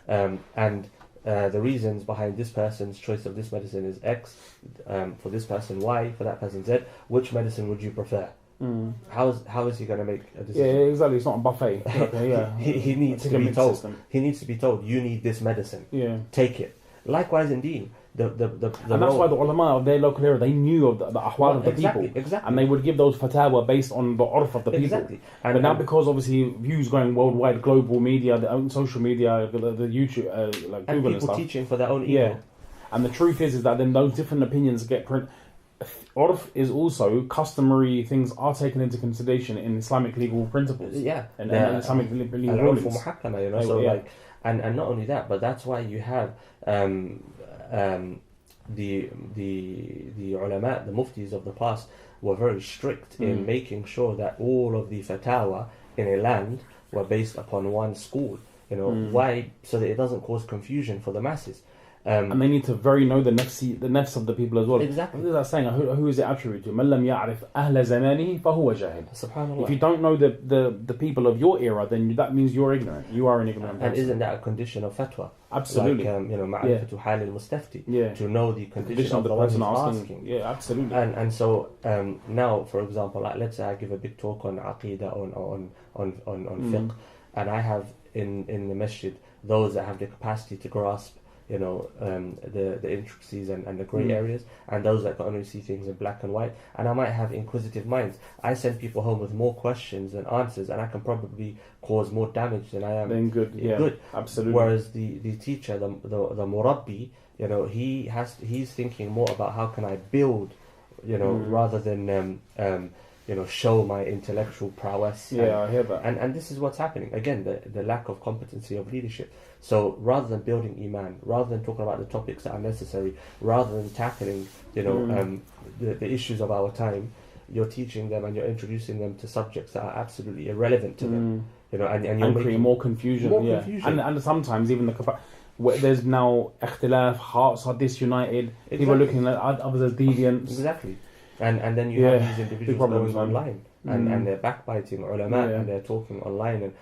and the reasons behind this person's choice of this medicine is X, for this person Y, for that person Z. Which medicine would you prefer? How is he going to make a decision? Yeah, exactly. It's not a buffet. Okay, yeah. he needs to be told. System. He needs to be told, you need this medicine. Yeah. Take it. Likewise, indeed. And that's why the ulama of their local area, they knew of the ahwal of the people. Exactly. And they would give those fatwa based on the urf of the people. Exactly. But now because obviously views going worldwide, global media, the own social media, the YouTube, like Google and stuff. People teaching for their own ego. Yeah. And the truth is that then those different opinions get urf is also customary things are taken into consideration in Islamic legal principles. Yeah, and Islamic legal al-urf rulings. muhakkama, you know. So like, and not only that, but that's why you have the ulama, the muftis of the past were very strict in making sure that all of the fatawa in a land were based upon one school. You know why? So that it doesn't cause confusion for the masses. And they need to very know the nafs of the people as well. Exactly. What is that saying? Who is it attributed to? مَنْ لَمْ يَعْرِفْ أَهْلَ زَمَانِهِ فَهُوَ جَاهِلٌ. Subhanallah. If you don't know the people of your era, then that means you're ignorant. You are an ignorant person. And isn't that a condition of fatwa? Absolutely. Like, ma'rifatu hal al-mustafti. Yeah. To know the condition of the person one who's asking. Yeah, absolutely. And so now, for example, like, let's say I give a big talk on aqidah, on fiqh, and I have in the masjid those that have the capacity to grasp, the intricacies and the grey areas, and those that can only see things in black and white. And I might have inquisitive minds. I send people home with more questions than answers, and I can probably cause more damage than I am then good. Yeah, good. Absolutely. Whereas the teacher, the murabbi, he's thinking more about how can I build, rather than show my intellectual prowess. Yeah, I hear that. And this is what's happening. Again, the lack of competency of leadership. So rather than building iman, rather than talking about the topics that are necessary, rather than tackling, the issues of our time, you're teaching them and you're introducing them to subjects that are absolutely irrelevant to them. And you're creating more confusion. Confusion. And sometimes even where there's now ikhtilaf, hearts are disunited. Exactly. People are looking at others as deviants. Exactly. And then you have these individuals going online and they're backbiting ulama and they're talking online, and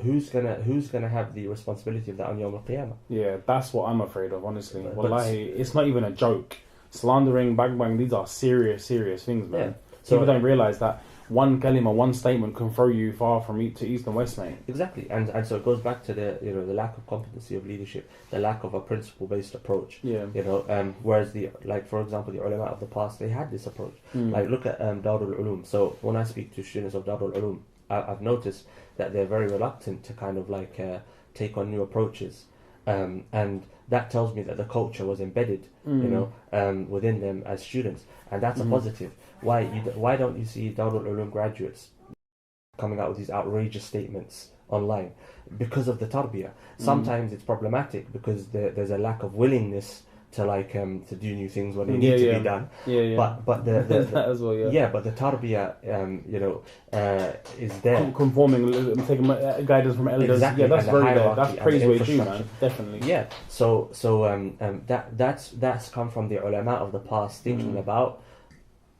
who's gonna have the responsibility of that on Yawm al-Qiyamah? Yeah, that's what I'm afraid of, honestly. Wallahi, it's not even a joke. Slandering, bang, these are serious things, man. Yeah. So people don't realise that one kalima, one statement can throw you far from to east and west, mate. Exactly, and so it goes back to the the lack of competency of leadership, the lack of a principle-based approach. Yeah. Whereas for example, the ulama of the past, they had this approach. Like look at Darul Ulum. So when I speak to students of Darul Ulum, I've noticed that they're very reluctant to kind of like take on new approaches, and that tells me that the culture was embedded, within them as students, and that's a positive. Why don't you see Darul Ulum graduates coming out with these outrageous statements online? Because of the tarbiyah. Sometimes it's problematic because there's a lack of willingness to to do new things when they need to be done. But the that as well, but the tarbiyah is there. Conforming, taking guidance from elders. Exactly. Yeah, that's very there. That's praiseworthy, man. Definitely. Yeah. So that's come from the ulama of the past thinking about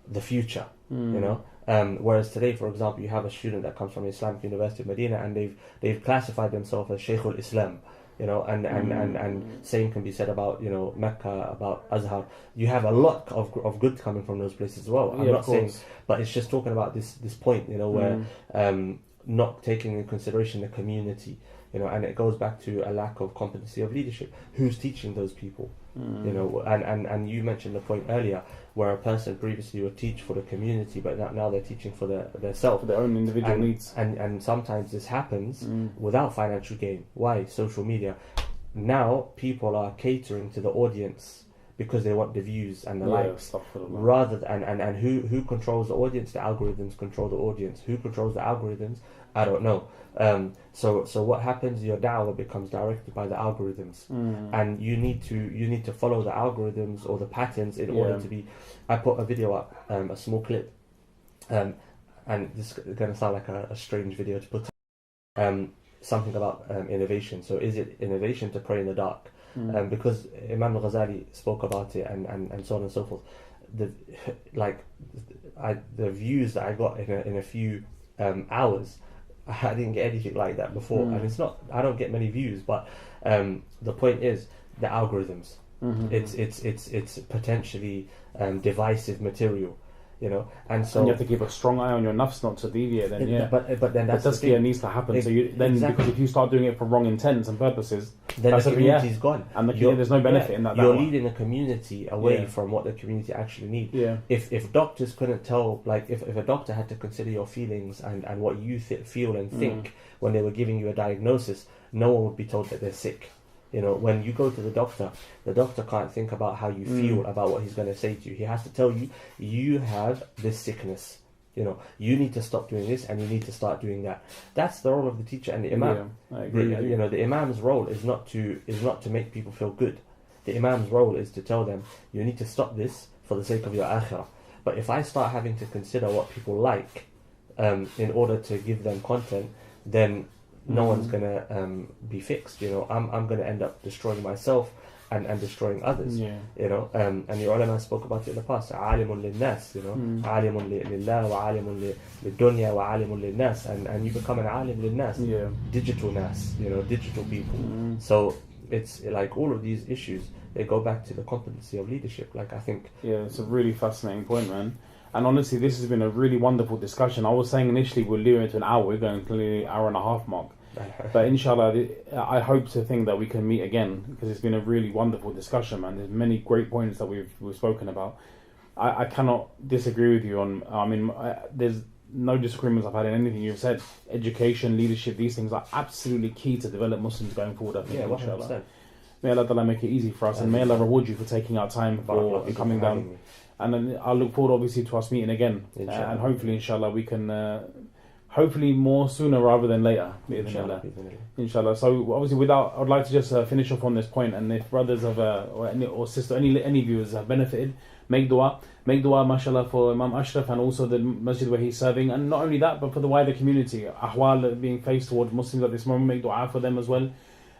the future. Whereas today, for example, you have a student that comes from Islamic University of Medina and they've classified themselves as Shaykhul Islam. And same can be said about Mecca, about Azhar. You have a lot of good coming from those places as well. I'm not saying, but it's just talking about this point, where not taking into consideration the community, and it goes back to a lack of competency of leadership. Who's teaching those people? And you mentioned the point earlier where a person previously would teach for the community, but now they're teaching for their self, for their own individual needs. And sometimes this happens without financial gain. Why? Social media. Now people are catering to the audience because they want the views and the likes, rather than and who controls the audience? The algorithms control the audience. Who controls the algorithms? I don't know. So what happens? Your da'wah becomes directed by the algorithms, and you need to follow the algorithms or the patterns in order to be. I put a video up, a small clip, and this is going to sound like a strange video to put. Something about innovation. So is it innovation to pray in the dark? Because Imam al-Ghazali spoke about it, and so on and so forth. The views that I got in a few hours, I didn't get anything like that before, and it's not. I don't get many views, but the point is the algorithms. It's potentially divisive material, and so you have to keep a strong eye on your nafs not to deviate. Then but then that's the thing. Needs to happen. So because if you start doing it for wrong intents and purposes, then the community's gone, and there's no benefit in that. You're leading a community away from what the community actually need. If doctors couldn't tell, like if a doctor had to consider your feelings and what you feel and think when they were giving you a diagnosis, no one would be told that they're sick. When you go to the doctor can't think about how you feel about what he's going to say to you. He has to tell you, you have this sickness. You need to stop doing this and you need to start doing that. That's the role of the teacher and the imam. Yeah, I agree. The imam's role is not to make people feel good. The imam's role is to tell them, you need to stop this for the sake of your akhirah. But if I start having to consider what people like in order to give them content, then no one's gonna be fixed. I'm gonna end up destroying myself and destroying others. And the ulama spoke about it in the past. Alimun lil-nas, alimun lillah wa alimun lil-dunya wa alimun lil-nas, and you become an alim lil-nas, digital nas, digital people. So it's like all of these issues, they go back to the competency of leadership. Like I think, it's a really fascinating point, man. And honestly, this has been a really wonderful discussion. I was saying initially we'll do it to an hour. We're going to the hour and a half mark. But inshallah, I hope to think that we can meet again, because it's been a really wonderful discussion, man. There's many great points that we've spoken about. I cannot disagree with you on. There's no disagreements I've had in anything you've said. Education, leadership, these things are absolutely key to develop Muslims going forward. I think, inshallah. 100%. May Allah Ta'ala make it easy for us, and may Allah reward you for taking our time for coming down. And then I look forward, obviously, to us meeting again, and hopefully, inshallah, we can. Hopefully more sooner rather than later. Inshallah. So obviously, I'd like to just finish off on this point, and if brothers have or sister, any viewers have benefited, make dua, mashallah, for Imam Ashraf and also the masjid where he's serving, and not only that, but for the wider community. Ahwal being faced towards Muslims at this moment, make dua for them as well.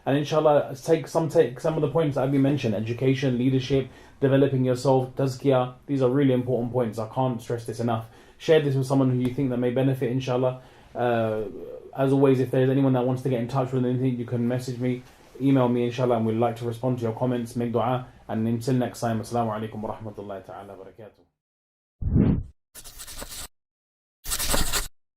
And inshallah, take some of the points that have been mentioned: education, leadership, developing yourself, tazkiyah. These are really important points. I can't stress this enough. Share this with someone who you think that may benefit, inshallah. As always, if there's anyone that wants to get in touch with anything, you can message me, email me, inshallah, and we'd like to respond to your comments, make dua. And until next time, assalamu alaikum wa rahmatullahi ta'ala wa barakatuh.